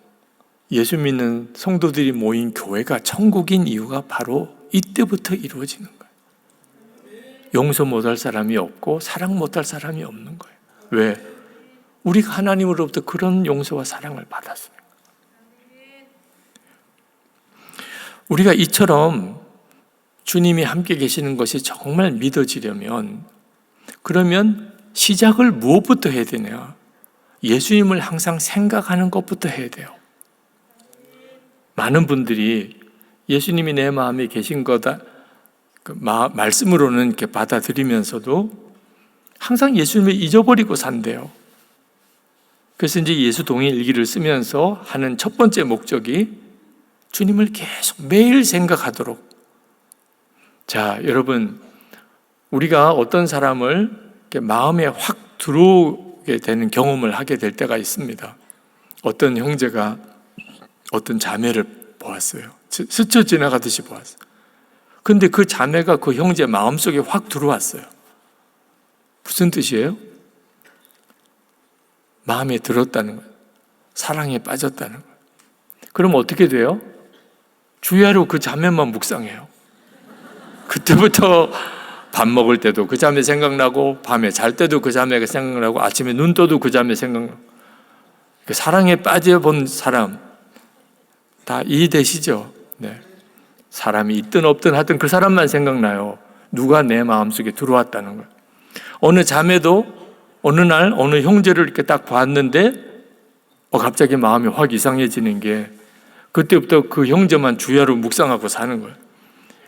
예수 믿는 성도들이 모인 교회가 천국인 이유가 바로 이때부터 이루어지는 거예요. 용서 못할 사람이 없고 사랑 못할 사람이 없는 거예요. 왜? 우리가 하나님으로부터 그런 용서와 사랑을 받았습니다. 우리가 이처럼 주님이 함께 계시는 것이 정말 믿어지려면, 그러면 시작을 무엇부터 해야 되냐? 예수님을 항상 생각하는 것부터 해야 돼요. 많은 분들이 예수님이 내 마음에 계신 거다, 말씀으로는 이렇게 받아들이면서도 항상 예수님을 잊어버리고 산대요. 그래서 이제 예수 동행 일기를 쓰면서 하는 첫 번째 목적이 주님을 계속 매일 생각하도록. 자, 여러분, 우리가 어떤 사람을 이렇게 마음에 확 들어오게 되는 경험을 하게 될 때가 있습니다. 어떤 형제가 어떤 자매를 보았어요. 스쳐 지나가듯이 보았어요. 근데 그 자매가 그 형제 마음속에 확 들어왔어요. 무슨 뜻이에요? 마음에 들었다는 거예요. 사랑에 빠졌다는 거예요. 그럼 어떻게 돼요? 주야로 그 자매만 묵상해요. 그때부터 밥 먹을 때도 그 자매 생각나고, 밤에 잘 때도 그 자매가 생각나고, 아침에 눈 떠도 그 자매 생각나고. 사랑에 빠져본 사람 다 이해되시죠? 네. 사람이 있든 없든 하든 그 사람만 생각나요. 누가 내 마음속에 들어왔다는 거예요. 어느 자매도 어느 날 어느 형제를 이렇게 딱 봤는데 갑자기 마음이 확 이상해지는 게, 그때부터 그 형제만 주야로 묵상하고 사는 거예요.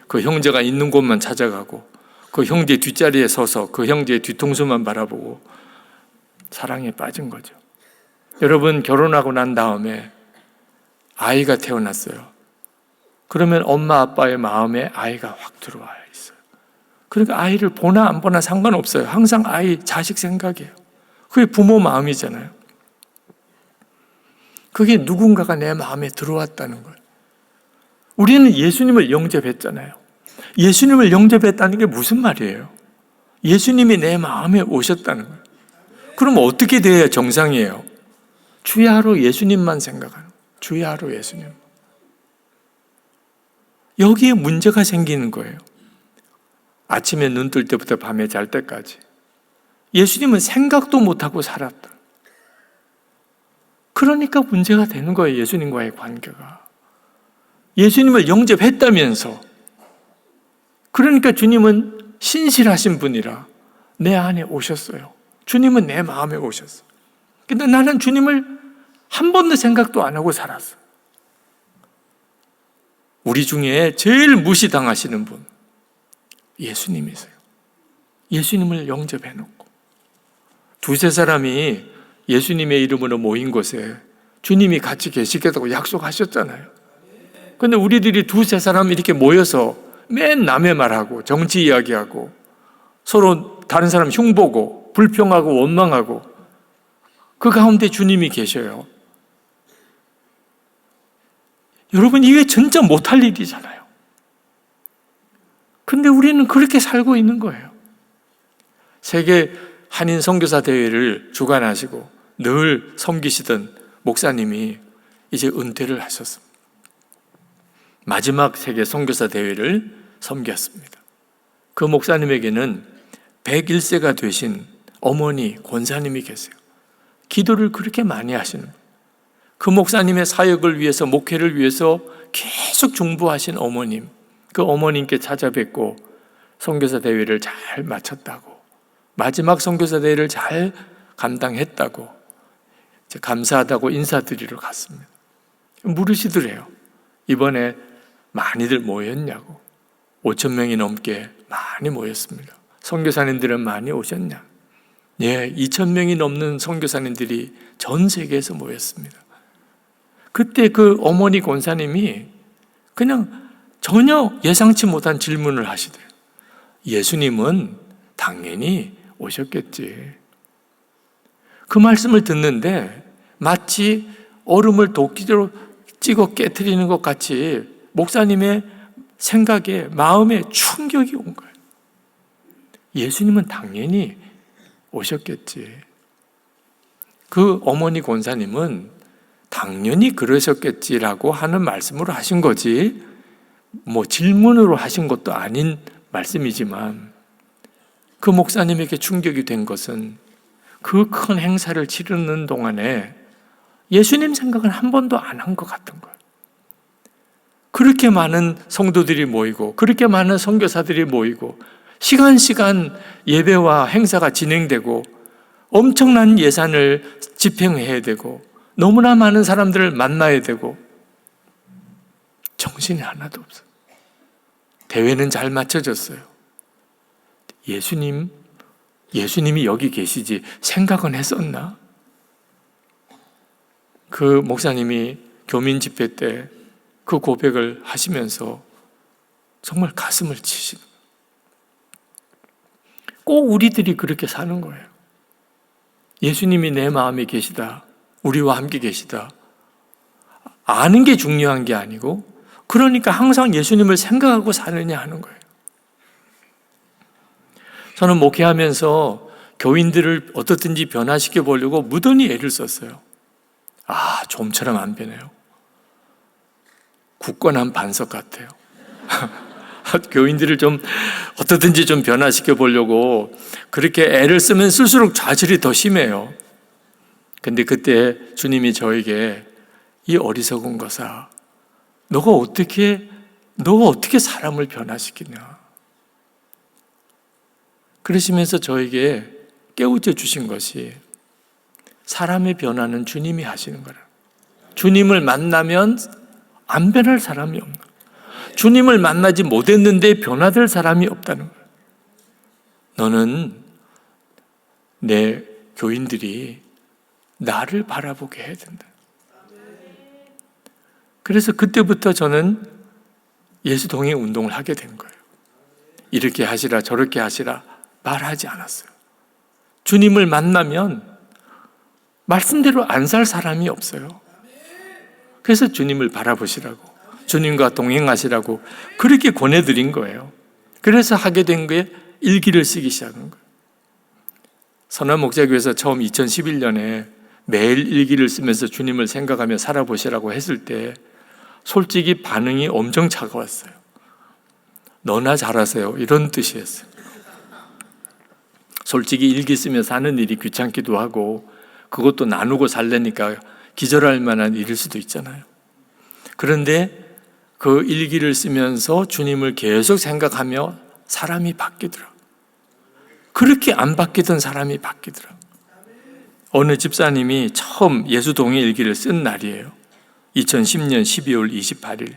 그 형제가 있는 곳만 찾아가고 그 형제 뒷자리에 서서 그 형제의 뒤통수만 바라보고 사랑에 빠진 거죠. 여러분, 결혼하고 난 다음에 아이가 태어났어요. 그러면 엄마 아빠의 마음에 아이가 확 들어와 있어요. 그러니까 아이를 보나 안 보나 상관없어요. 항상 아이, 자식 생각이에요. 그게 부모 마음이잖아요. 그게 누군가가 내 마음에 들어왔다는 거예요. 우리는 예수님을 영접했잖아요. 예수님을 영접했다는 게 무슨 말이에요? 예수님이 내 마음에 오셨다는 거예요. 그럼 어떻게 돼야 정상이에요? 주야로 예수님만 생각하는, 주야로 예수님. 여기에 문제가 생기는 거예요. 아침에 눈 뜰 때부터 밤에 잘 때까지 예수님은 생각도 못하고 살았다. 그러니까 문제가 되는 거예요. 예수님과의 관계가. 예수님을 영접했다면서, 그러니까 주님은 신실하신 분이라 내 안에 오셨어요. 주님은 내 마음에 오셨어요. 근데 나는 주님을 한 번도 생각도 안 하고 살았어요. 우리 중에 제일 무시당하시는 분, 예수님이세요. 예수님을 영접해놓고 두세 사람이 예수님의 이름으로 모인 곳에 주님이 같이 계시겠다고 약속하셨잖아요. 그런데 우리들이 두세 사람 이렇게 모여서 맨 남의 말하고 정치 이야기하고 서로 다른 사람 흉보고 불평하고 원망하고, 그 가운데 주님이 계셔요. 여러분, 이게 진짜 못할 일이잖아요. 근데 우리는 그렇게 살고 있는 거예요. 세계 한인 선교사 대회를 주관하시고 늘 섬기시던 목사님이 이제 은퇴를 하셨습니다. 마지막 세계 선교사 대회를 섬겼습니다. 그 목사님에게는 101세가 되신 어머니 권사님이 계세요. 기도를 그렇게 많이 하시는 거예요. 그 목사님의 사역을 위해서, 목회를 위해서 계속 중보하신 어머님, 그 어머님께 찾아뵙고 선교사 대회를 잘 마쳤다고, 마지막 선교사 대회를 잘 감당했다고, 감사하다고 인사드리러 갔습니다. 물으시더래요. 이번에 많이들 모였냐고. 5,000명이 넘게 많이 모였습니다. 선교사님들은 많이 오셨냐? 예, 2,000명이 넘는 선교사님들이 전 세계에서 모였습니다. 그때 그 어머니 권사님이 그냥 전혀 예상치 못한 질문을 하시더래요. 예수님은 당연히 오셨겠지. 그 말씀을 듣는데 마치 얼음을 도끼로 찍어 깨트리는 것 같이 목사님의 생각에, 마음에 충격이 온 거예요. 예수님은 당연히 오셨겠지. 그 어머니 권사님은 당연히 그러셨겠지라고 하는 말씀으로 하신 거지, 뭐 질문으로 하신 것도 아닌 말씀이지만, 그 목사님에게 충격이 된 것은 그 큰 행사를 치르는 동안에 예수님 생각은 한 번도 안 한 것 같은 거예요. 그렇게 많은 성도들이 모이고, 그렇게 많은 선교사들이 모이고, 시간 예배와 행사가 진행되고, 엄청난 예산을 집행해야 되고, 너무나 많은 사람들을 만나야 되고, 정신이 하나도 없어요. 대회는 잘 맞춰졌어요. 예수님이 여기 계시지 생각은 했었나? 그 목사님이 교민 집회 때 그 고백을 하시면서 정말 가슴을 치시는 거예요. 꼭 우리들이 그렇게 사는 거예요. 예수님이 내 마음에 계시다, 우리와 함께 계시다, 아는 게 중요한 게 아니고, 그러니까 항상 예수님을 생각하고 사느냐 하는 거예요. 저는 목회하면서 교인들을 어떻든지 변화시켜 보려고 무던히 애를 썼어요. 좀처럼 안 변해요. 굳건한 반석 같아요. 교인들을 좀 어떻든지 좀 변화시켜 보려고 그렇게 애를 쓰면 쓸수록 좌절이 더 심해요. 근데 그때 주님이 저에게, 이 어리석은 것아, 너가 어떻게 사람을 변화시키냐, 그러시면서 저에게 깨우쳐 주신 것이, 사람의 변화는 주님이 하시는 거라. 주님을 만나면 안 변할 사람이 없는 거예요. 주님을 만나지 못했는데 변화될 사람이 없다는 거예요. 너는 내 교인들이 나를 바라보게 해야 된다. 그래서 그때부터 저는 예수 동행 운동을 하게 된 거예요. 이렇게 하시라 저렇게 하시라 말하지 않았어요. 주님을 만나면 말씀대로 안 살 사람이 없어요. 그래서 주님을 바라보시라고, 주님과 동행하시라고 그렇게 권해드린 거예요. 그래서 하게 된 게 일기를 쓰기 시작한 거예요. 선한 목자교회에서 처음 2011년에 매일 일기를 쓰면서 주님을 생각하며 살아보시라고 했을 때 솔직히 반응이 엄청 차가웠어요. 너나 잘하세요 이런 뜻이었어요. 솔직히 일기 쓰면서 하는 일이 귀찮기도 하고 그것도 나누고 살려니까 기절할 만한 일일 수도 있잖아요. 그런데 그 일기를 쓰면서 주님을 계속 생각하며 사람이 바뀌더라. 그렇게 안 바뀌던 사람이 바뀌더라. 어느 집사님이 처음 예수 동행 일기를 쓴 날이에요. 2010년 12월 28일.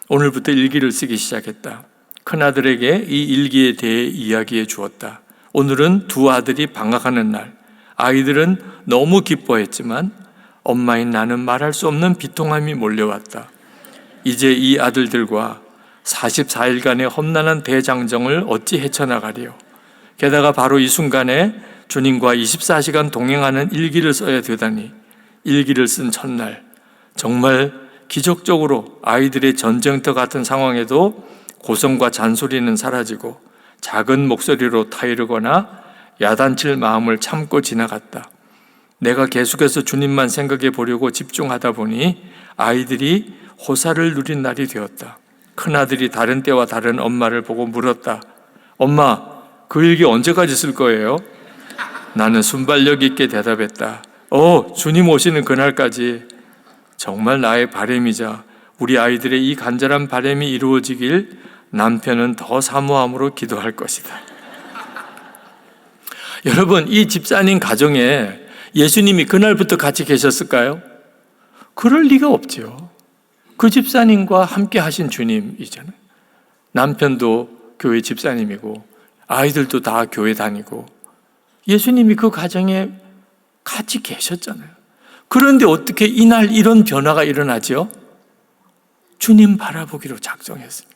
오늘부터 일기를 쓰기 시작했다. 큰아들에게 이 일기에 대해 이야기해 주었다. 오늘은 두 아들이 방학하는 날. 아이들은 너무 기뻐했지만 엄마인 나는 말할 수 없는 비통함이 몰려왔다. 이제 이 아들들과 44일간의 험난한 대장정을 어찌 헤쳐나가리요. 게다가 바로 이 순간에 주님과 24시간 동행하는 일기를 써야 되다니. 일기를 쓴 첫날 정말 기적적으로 아이들의 전쟁터 같은 상황에도 고성과 잔소리는 사라지고 작은 목소리로 타이르거나 야단칠 마음을 참고 지나갔다. 내가 계속해서 주님만 생각해 보려고 집중하다 보니 아이들이 호사를 누린 날이 되었다. 큰아들이 다른 때와 다른 엄마를 보고 물었다. 엄마, 그 일기 언제까지 쓸 거예요? 나는 순발력 있게 대답했다. 주님 오시는 그날까지. 정말 나의 바람이자 우리 아이들의 이 간절한 바람이 이루어지길 남편은 더 사모함으로 기도할 것이다. 여러분, 이 집사님 가정에 예수님이 그날부터 같이 계셨을까요? 그럴 리가 없죠. 그 집사님과 함께 하신 주님이잖아요. 남편도 교회 집사님이고 아이들도 다 교회 다니고 예수님이 그 가정에 같이 계셨잖아요. 그런데 어떻게 이날 이런 변화가 일어나죠? 주님 바라보기로 작정했습니다.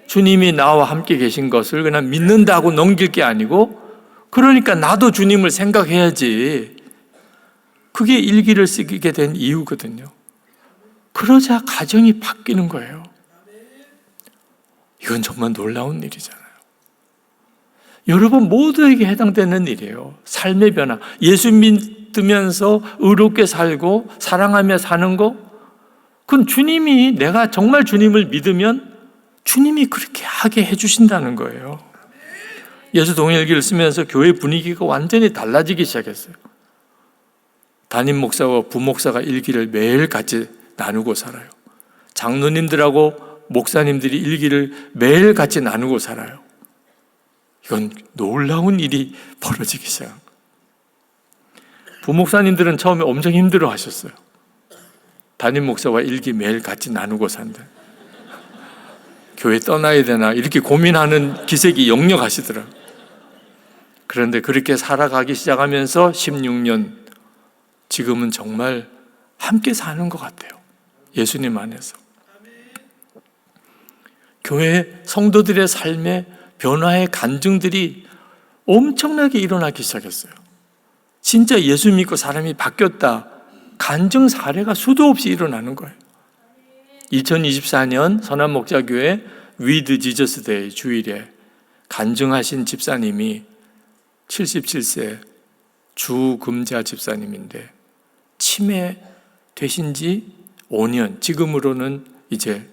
주님이 나와 함께 계신 것을 그냥 믿는다고 넘길 게 아니고, 그러니까 나도 주님을 생각해야지. 그게 일기를 쓰게 된 이유거든요. 그러자 가정이 바뀌는 거예요. 이건 정말 놀라운 일이잖아요. 여러분 모두에게 해당되는 일이에요. 삶의 변화. 예수 믿으면서 의롭게 살고 사랑하며 사는 거, 그건 주님이, 내가 정말 주님을 믿으면 주님이 그렇게 하게 해주신다는 거예요. 예수 동일기를 쓰면서 교회 분위기가 완전히 달라지기 시작했어요. 담임 목사와 부목사가 일기를 매일 같이 나누고 살아요. 장로님들하고 목사님들이 일기를 매일 같이 나누고 살아요. 이건 놀라운 일이 벌어지기 시작한 거예요. 부목사님들은 처음에 엄청 힘들어 하셨어요. 담임 목사와 일기 매일 같이 나누고 산다. 교회 떠나야 되나 이렇게 고민하는 기색이 역력하시더라고요. 그런데 그렇게 살아가기 시작하면서 16년, 지금은 정말 함께 사는 것 같아요. 예수님 안에서. 교회 성도들의 삶에 변화의 간증들이 엄청나게 일어나기 시작했어요. 진짜 예수 믿고 사람이 바뀌었다, 간증 사례가 수도 없이 일어나는 거예요. 2024년 선한목자교회 위드 지저스 데이 주일에 간증하신 집사님이 77세 주금자 집사님인데 치매 되신 지 5년, 지금으로는 이제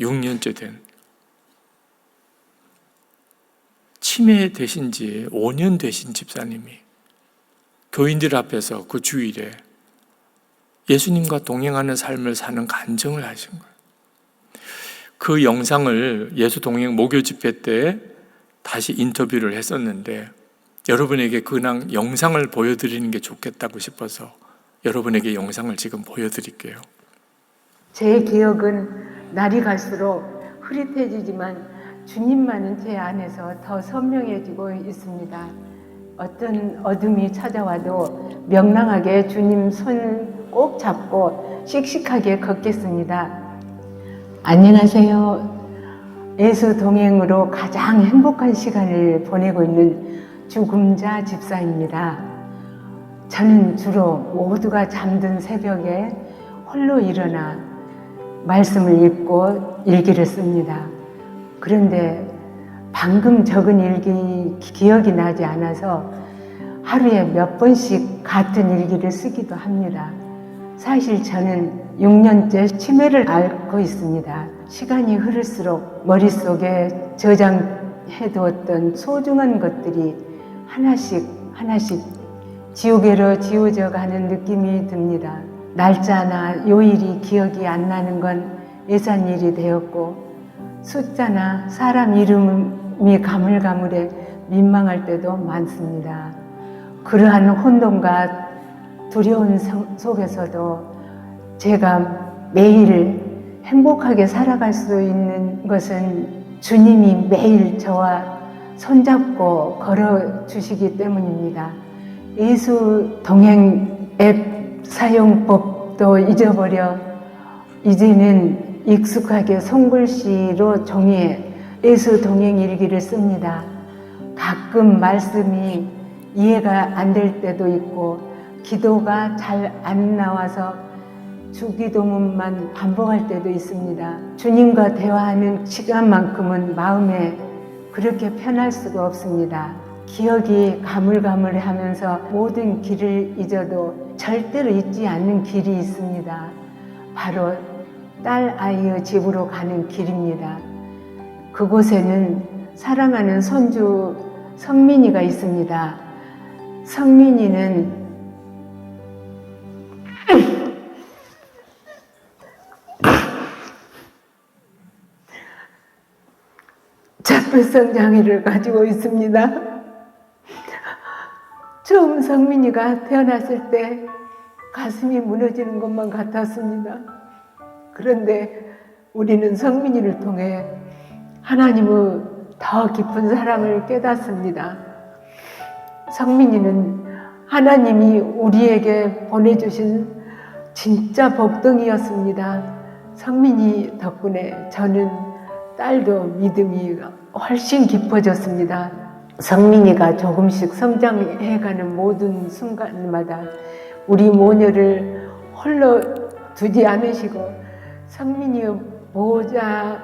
6년째 된, 치매 되신 지 5년 되신 집사님이 교인들 앞에서 그 주일에 예수님과 동행하는 삶을 사는 간증을 하신 거예요. 그 영상을 예수 동행 목요 집회 때 다시 인터뷰를 했었는데, 여러분에게 그냥 영상을 보여드리는 게 좋겠다고 싶어서 여러분에게 영상을 지금 보여드릴게요. 제 기억은 날이 갈수록 흐릿해지지만 주님만은 제 안에서 더 선명해지고 있습니다. 어떤 어둠이 찾아와도 명랑하게 주님 손 꼭 잡고 씩씩하게 걷겠습니다. 안녕하세요. 예수 동행으로 가장 행복한 시간을 보내고 있는 주금자 집사입니다. 저는 주로 모두가 잠든 새벽에 홀로 일어나 말씀을 읽고 일기를 씁니다. 그런데 방금 적은 일기 기억이 나지 않아서 하루에 몇 번씩 같은 일기를 쓰기도 합니다. 사실 저는 6년째 치매를 앓고 있습니다. 시간이 흐를수록 머릿속에 저장해두었던 소중한 것들이 하나씩 지우개로 지워져 가는 느낌이 듭니다. 날짜나 요일이 기억이 안 나는 건 예산일이 되었고, 숫자나 사람 이름이 가물가물해 민망할 때도 많습니다. 그러한 혼돈과 두려운 속에서도 제가 매일 행복하게 살아갈 수 있는 것은 주님이 매일 저와 손잡고 걸어주시기 때문입니다. 예수 동행 앱 사용법도 잊어버려 이제는 익숙하게 손글씨로 종이에 예수 동행 일기를 씁니다. 가끔 말씀이 이해가 안 될 때도 있고 기도가 잘 안 나와서 주기도문만 반복할 때도 있습니다. 주님과 대화하는 시간만큼은 마음에 그렇게 편할 수가 없습니다. 기억이 가물가물하면서 모든 길을 잊어도 절대로 잊지 않는 길이 있습니다. 바로 딸 아이의 집으로 가는 길입니다. 그곳에는 사랑하는 손주 성민이가 있습니다. 성민이는 자폐성 장애를 가지고 있습니다. 처음 성민이가 태어났을 때 가슴이 무너지는 것만 같았습니다. 그런데 우리는 성민이를 통해 하나님의 더 깊은 사랑을 깨닫습니다. 성민이는 하나님이 우리에게 보내주신 진짜 복덩이였습니다. 성민이 덕분에 저는 딸도 믿음이 훨씬 깊어졌습니다. 성민이가 조금씩 성장해가는 모든 순간마다 우리 모녀를 홀로 두지 않으시고 성민이의 보호자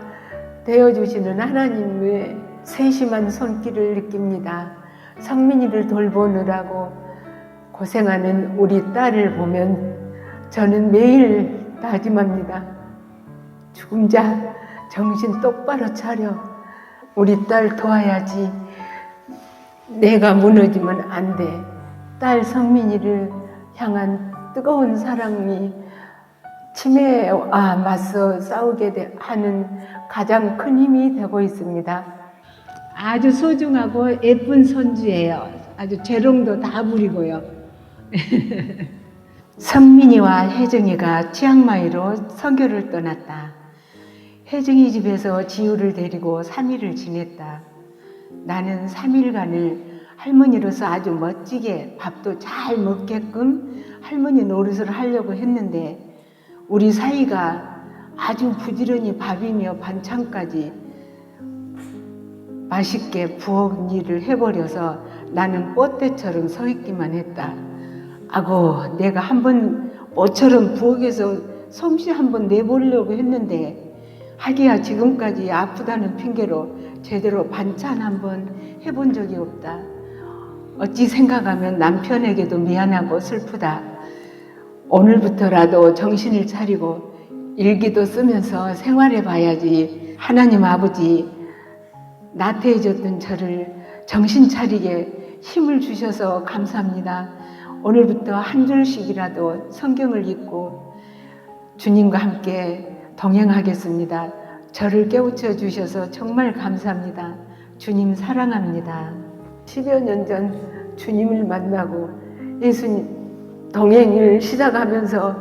되어주시는 하나님의 세심한 손길을 느낍니다. 성민이를 돌보느라고 고생하는 우리 딸을 보면 저는 매일 다짐합니다. 주금자 정신 똑바로 차려. 우리 딸 도와야지. 내가 무너지면 안 돼. 딸 성민이를 향한 뜨거운 사랑이 치매와 맞서 싸우게 하는 가장 큰 힘이 되고 있습니다. 아주 소중하고 예쁜 손주예요. 아주 재롱도 다 부리고요. 성민이와 혜정이가 치앙마이로 선교를 떠났다. 혜정이 집에서 지우를 데리고 3일을 지냈다. 나는 3일간을 할머니로서 아주 멋지게 밥도 잘 먹게끔 할머니 노릇을 하려고 했는데 우리 사이가 아주 부지런히 밥이며 반찬까지 맛있게 부엌 일을 해버려서 나는 뻗대처럼 서 있기만 했다. 아고, 내가 한번 모처럼 부엌에서 솜씨 한번 내보려고 했는데 하기야 지금까지 아프다는 핑계로 제대로 반찬 한번 해본 적이 없다. 어찌 생각하면 남편에게도 미안하고 슬프다. 오늘부터라도 정신을 차리고 일기도 쓰면서 생활해 봐야지. 하나님 아버지, 나태해졌던 저를 정신 차리게 힘을 주셔서 감사합니다. 오늘부터 한 줄씩이라도 성경을 읽고 주님과 함께 동행하겠습니다. 저를 깨우쳐 주셔서 정말 감사합니다. 주님 사랑합니다. 10여 년 전 주님을 만나고 예수님 동행을 시작하면서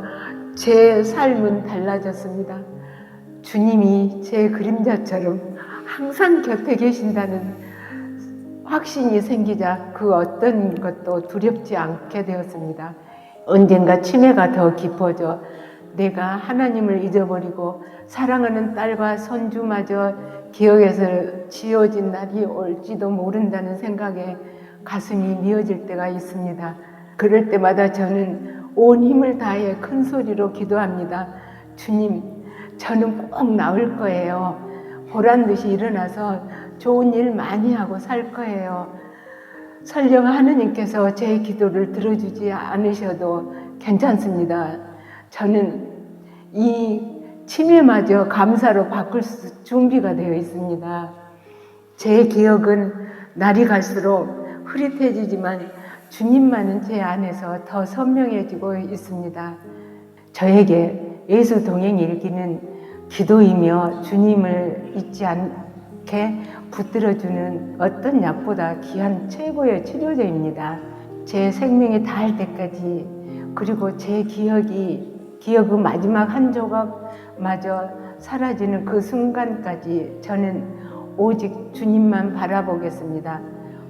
제 삶은 달라졌습니다. 주님이 제 그림자처럼 항상 곁에 계신다는 확신이 생기자 그 어떤 것도 두렵지 않게 되었습니다. 언젠가 치매가 더 깊어져 내가 하나님을 잊어버리고 사랑하는 딸과 손주마저 기억에서 지워진 날이 올지도 모른다는 생각에 가슴이 미어질 때가 있습니다. 그럴 때마다 저는 온 힘을 다해 큰 소리로 기도합니다. 주님, 저는 꼭 나을 거예요. 보란 듯이 일어나서 좋은 일 많이 하고 살 거예요. 설령 하느님께서 제 기도를 들어주지 않으셔도 괜찮습니다. 저는 이 치매마저 감사로 바꿀 준비가 되어 있습니다. 제 기억은 날이 갈수록 흐릿해지지만 주님만은 제 안에서 더 선명해지고 있습니다. 저에게 예수 동행 일기는 기도이며 주님을 잊지 않게 붙들어주는 어떤 약보다 귀한 최고의 치료제입니다. 제 생명이 닿을 때까지, 그리고 제 기억의 마지막 한 조각마저 사라지는 그 순간까지 저는 오직 주님만 바라보겠습니다.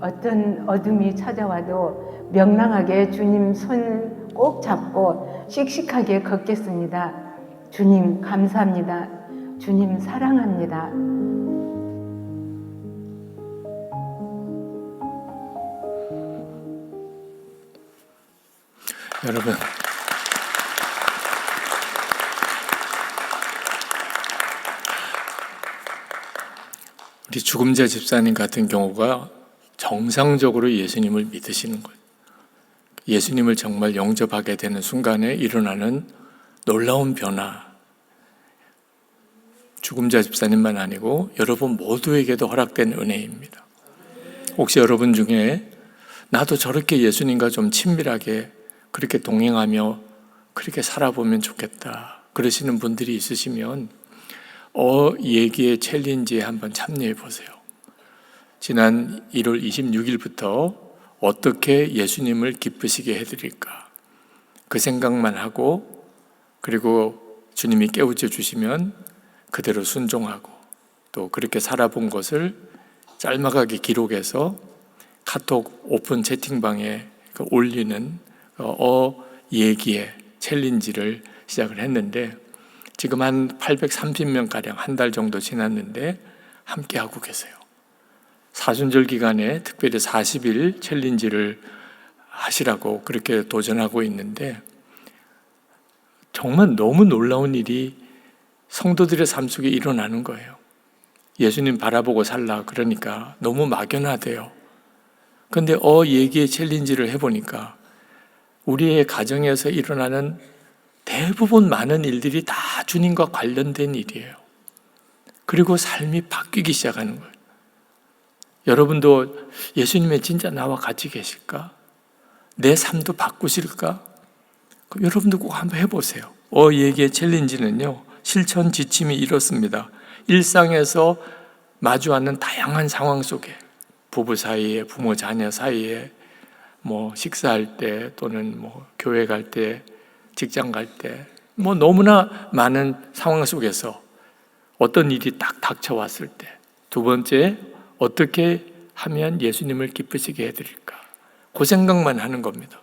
어떤 어둠이 찾아와도 명랑하게 주님 손을 꼭 잡고 씩씩하게 걷겠습니다. 주님 감사합니다. 주님 사랑합니다. 여러분, 우리 죽음자 집사님 같은 경우가 정상적으로 예수님을 믿으시는 거예요. 예수님을 정말 영접하게 되는 순간에 일어나는 놀라운 변화, 죽음자 집사님만 아니고 여러분 모두에게도 허락된 은혜입니다. 혹시 여러분 중에 나도 저렇게 예수님과 좀 친밀하게 그렇게 동행하며 그렇게 살아보면 좋겠다 그러시는 분들이 있으시면 얘기의 챌린지에 한번 참여해 보세요. 지난 1월 26일부터 어떻게 예수님을 기쁘시게 해드릴까 그 생각만 하고, 그리고 주님이 깨우쳐 주시면 그대로 순종하고, 또 그렇게 살아본 것을 짤막하게 기록해서 카톡 오픈 채팅방에 올리는 얘기의 챌린지를 시작을 했는데, 지금 한 830명가량 한 달 정도 지났는데 함께 하고 계세요. 사순절 기간에 특별히 40일 챌린지를 하시라고 그렇게 도전하고 있는데, 정말 너무 놀라운 일이 성도들의 삶 속에 일어나는 거예요. 예수님 바라보고 살라 그러니까 너무 막연하대요. 그런데 얘기의 챌린지를 해보니까 우리의 가정에서 일어나는 대부분 많은 일들이 다 주님과 관련된 일이에요. 그리고 삶이 바뀌기 시작하는 거예요. 여러분도 예수님이 진짜 나와 같이 계실까? 내 삶도 바꾸실까? 여러분도 꼭 한번 해보세요. 얘기의 챌린지는요, 실천 지침이 이렇습니다. 일상에서 마주하는 다양한 상황 속에, 부부 사이에, 부모 자녀 사이에, 식사할 때 또는 교회 갈 때, 직장 갈 때, 너무나 많은 상황 속에서 어떤 일이 딱 닥쳐왔을 때, 두 번째, 어떻게 하면 예수님을 기쁘시게 해드릴까? 그 생각만 하는 겁니다.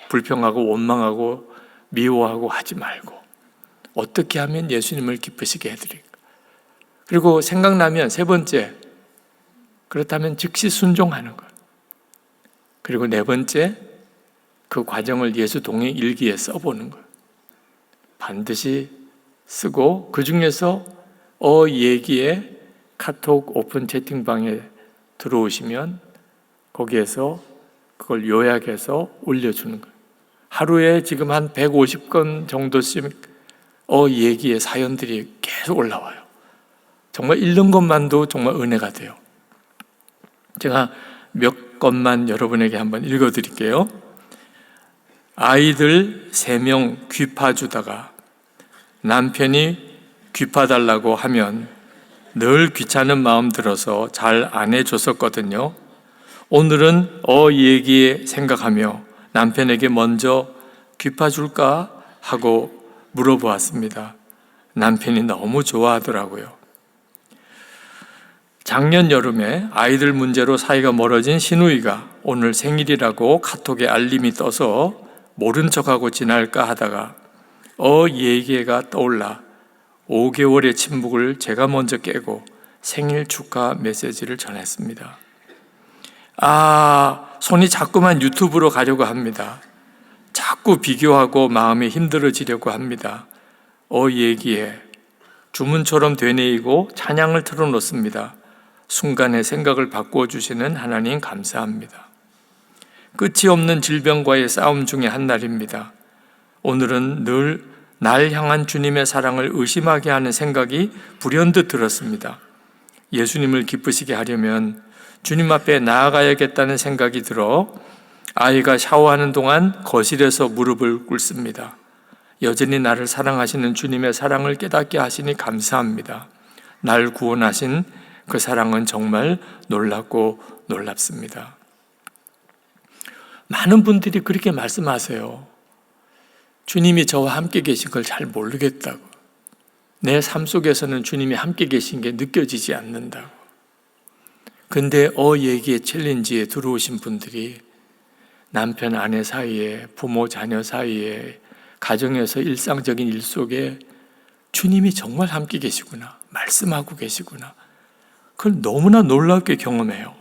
불평하고 원망하고 미워하고 하지 말고 어떻게 하면 예수님을 기쁘시게 해드릴까? 그리고 생각나면 세 번째, 그렇다면 즉시 순종하는 것. 그리고 네 번째, 그 과정을 예수 동행 일기에 써보는 것. 반드시 쓰고 그 중에서 얘기에 카톡 오픈 채팅방에 들어오시면 거기에서 그걸 요약해서 올려주는 거예요. 하루에 지금 한 150건 정도씩 얘기의 사연들이 계속 올라와요. 정말 읽는 것만도 정말 은혜가 돼요. 제가 몇 건만 여러분에게 한번 읽어드릴게요. 아이들 3명 귀파 주다가 남편이 귀파 달라고 하면 늘 귀찮은 마음 들어서 잘 안 해줬었거든요. 오늘은 얘기에 생각하며 남편에게 먼저 귀파 줄까 하고 물어보았습니다. 남편이 너무 좋아하더라고요. 작년 여름에 아이들 문제로 사이가 멀어진 시누이가 오늘 생일이라고 카톡에 알림이 떠서 모른 척하고 지날까 하다가 얘기가 떠올라 5개월의 침묵을 제가 먼저 깨고 생일 축하 메시지를 전했습니다. 손이 자꾸만 유튜브로 가려고 합니다. 자꾸 비교하고 마음이 힘들어지려고 합니다. 얘기에 주문처럼 되뇌이고 찬양을 틀어놓습니다. 순간의 생각을 바꾸어 주시는 하나님 감사합니다. 끝이 없는 질병과의 싸움 중에 한 날입니다. 오늘은 늘 날 향한 주님의 사랑을 의심하게 하는 생각이 불현듯 들었습니다. 예수님을 기쁘시게 하려면 주님 앞에 나아가야겠다는 생각이 들어 아이가 샤워하는 동안 거실에서 무릎을 꿇습니다. 여전히 나를 사랑하시는 주님의 사랑을 깨닫게 하시니 감사합니다. 날 구원하신 그 사랑은 정말 놀랍고 놀랍습니다. 많은 분들이 그렇게 말씀하세요. 주님이 저와 함께 계신 걸 잘 모르겠다고. 내 삶 속에서는 주님이 함께 계신 게 느껴지지 않는다고. 근데 얘기의 챌린지에 들어오신 분들이 남편 아내 사이에, 부모 자녀 사이에, 가정에서 일상적인 일 속에 주님이 정말 함께 계시구나, 말씀하고 계시구나, 그걸 너무나 놀랍게 경험해요.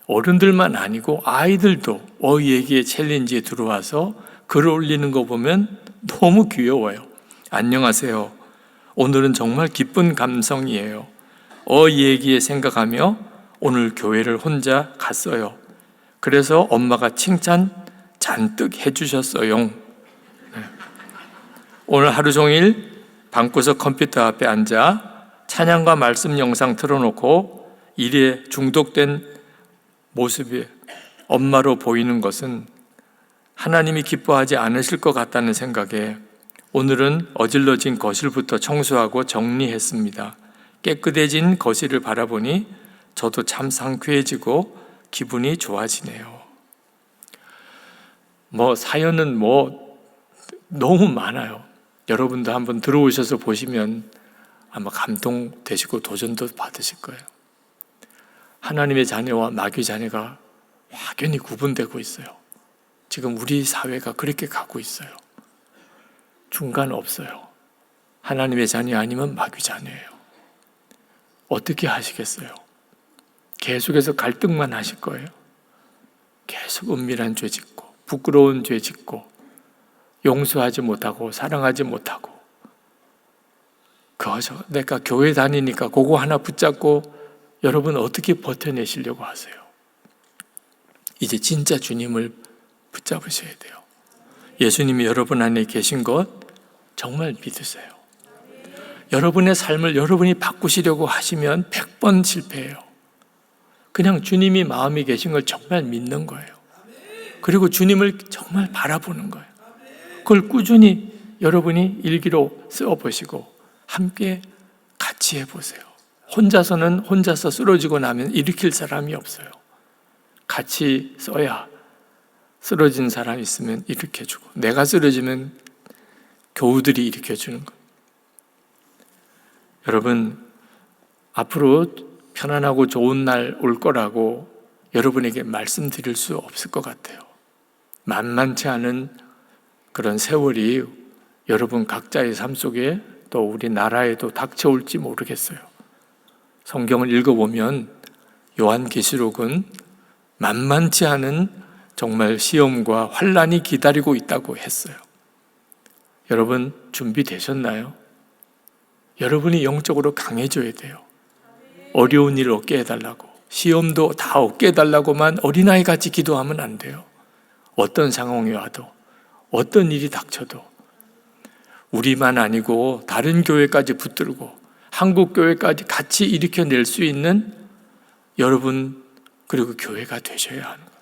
어른들만 아니고 아이들도 얘기의 챌린지에 들어와서 글을 올리는 거 보면 너무 귀여워요. 안녕하세요. 오늘은 정말 기쁜 감성이에요. 얘기에 생각하며 오늘 교회를 혼자 갔어요. 그래서 엄마가 칭찬 잔뜩 해주셨어요. 오늘 하루 종일 방구석 컴퓨터 앞에 앉아 찬양과 말씀 영상 틀어놓고 일에 중독된 모습이 엄마로 보이는 것은 하나님이 기뻐하지 않으실 것 같다는 생각에 오늘은 어질러진 거실부터 청소하고 정리했습니다. 깨끗해진 거실을 바라보니 저도 참 상쾌해지고 기분이 좋아지네요. 사연은 너무 많아요. 여러분도 한번 들어오셔서 보시면 아마 감동되시고 도전도 받으실 거예요. 하나님의 자녀와 마귀 자녀가 확연히 구분되고 있어요. 지금 우리 사회가 그렇게 가고 있어요. 중간 없어요. 하나님의 자녀 아니면 마귀 자녀예요. 어떻게 하시겠어요? 계속해서 갈등만 하실 거예요. 계속 은밀한 죄 짓고 부끄러운 죄 짓고 용서하지 못하고 사랑하지 못하고 내가 교회 다니니까 그거 하나 붙잡고 여러분 어떻게 버텨내시려고 하세요? 이제 진짜 주님을 붙잡으셔야 돼요. 예수님이 여러분 안에 계신 것 정말 믿으세요. 여러분의 삶을 여러분이 바꾸시려고 하시면 100번 실패해요. 그냥 주님이 마음에 계신 걸 정말 믿는 거예요. 그리고 주님을 정말 바라보는 거예요. 그걸 꾸준히 여러분이 일기로 써보시고 함께 같이 해보세요. 혼자서 쓰러지고 나면 일으킬 사람이 없어요. 같이 써야 쓰러진 사람 있으면 일으켜주고 내가 쓰러지면 교우들이 일으켜주는 거예요. 여러분, 앞으로 편안하고 좋은 날 올 거라고 여러분에게 말씀드릴 수 없을 것 같아요. 만만치 않은 그런 세월이 여러분 각자의 삶 속에 또 우리나라에도 닥쳐올지 모르겠어요. 성경을 읽어보면 요한계시록은 만만치 않은 정말 시험과 환난이 기다리고 있다고 했어요. 여러분 준비되셨나요? 여러분이 영적으로 강해져야 돼요. 어려운 일을 얻게 해달라고, 시험도 다 얻게 해달라고만 어린아이같이 기도하면 안 돼요. 어떤 상황이 와도, 어떤 일이 닥쳐도 우리만 아니고 다른 교회까지 붙들고 한국 교회까지 같이 일으켜낼 수 있는 여러분 그리고 교회가 되셔야 하는 거예요.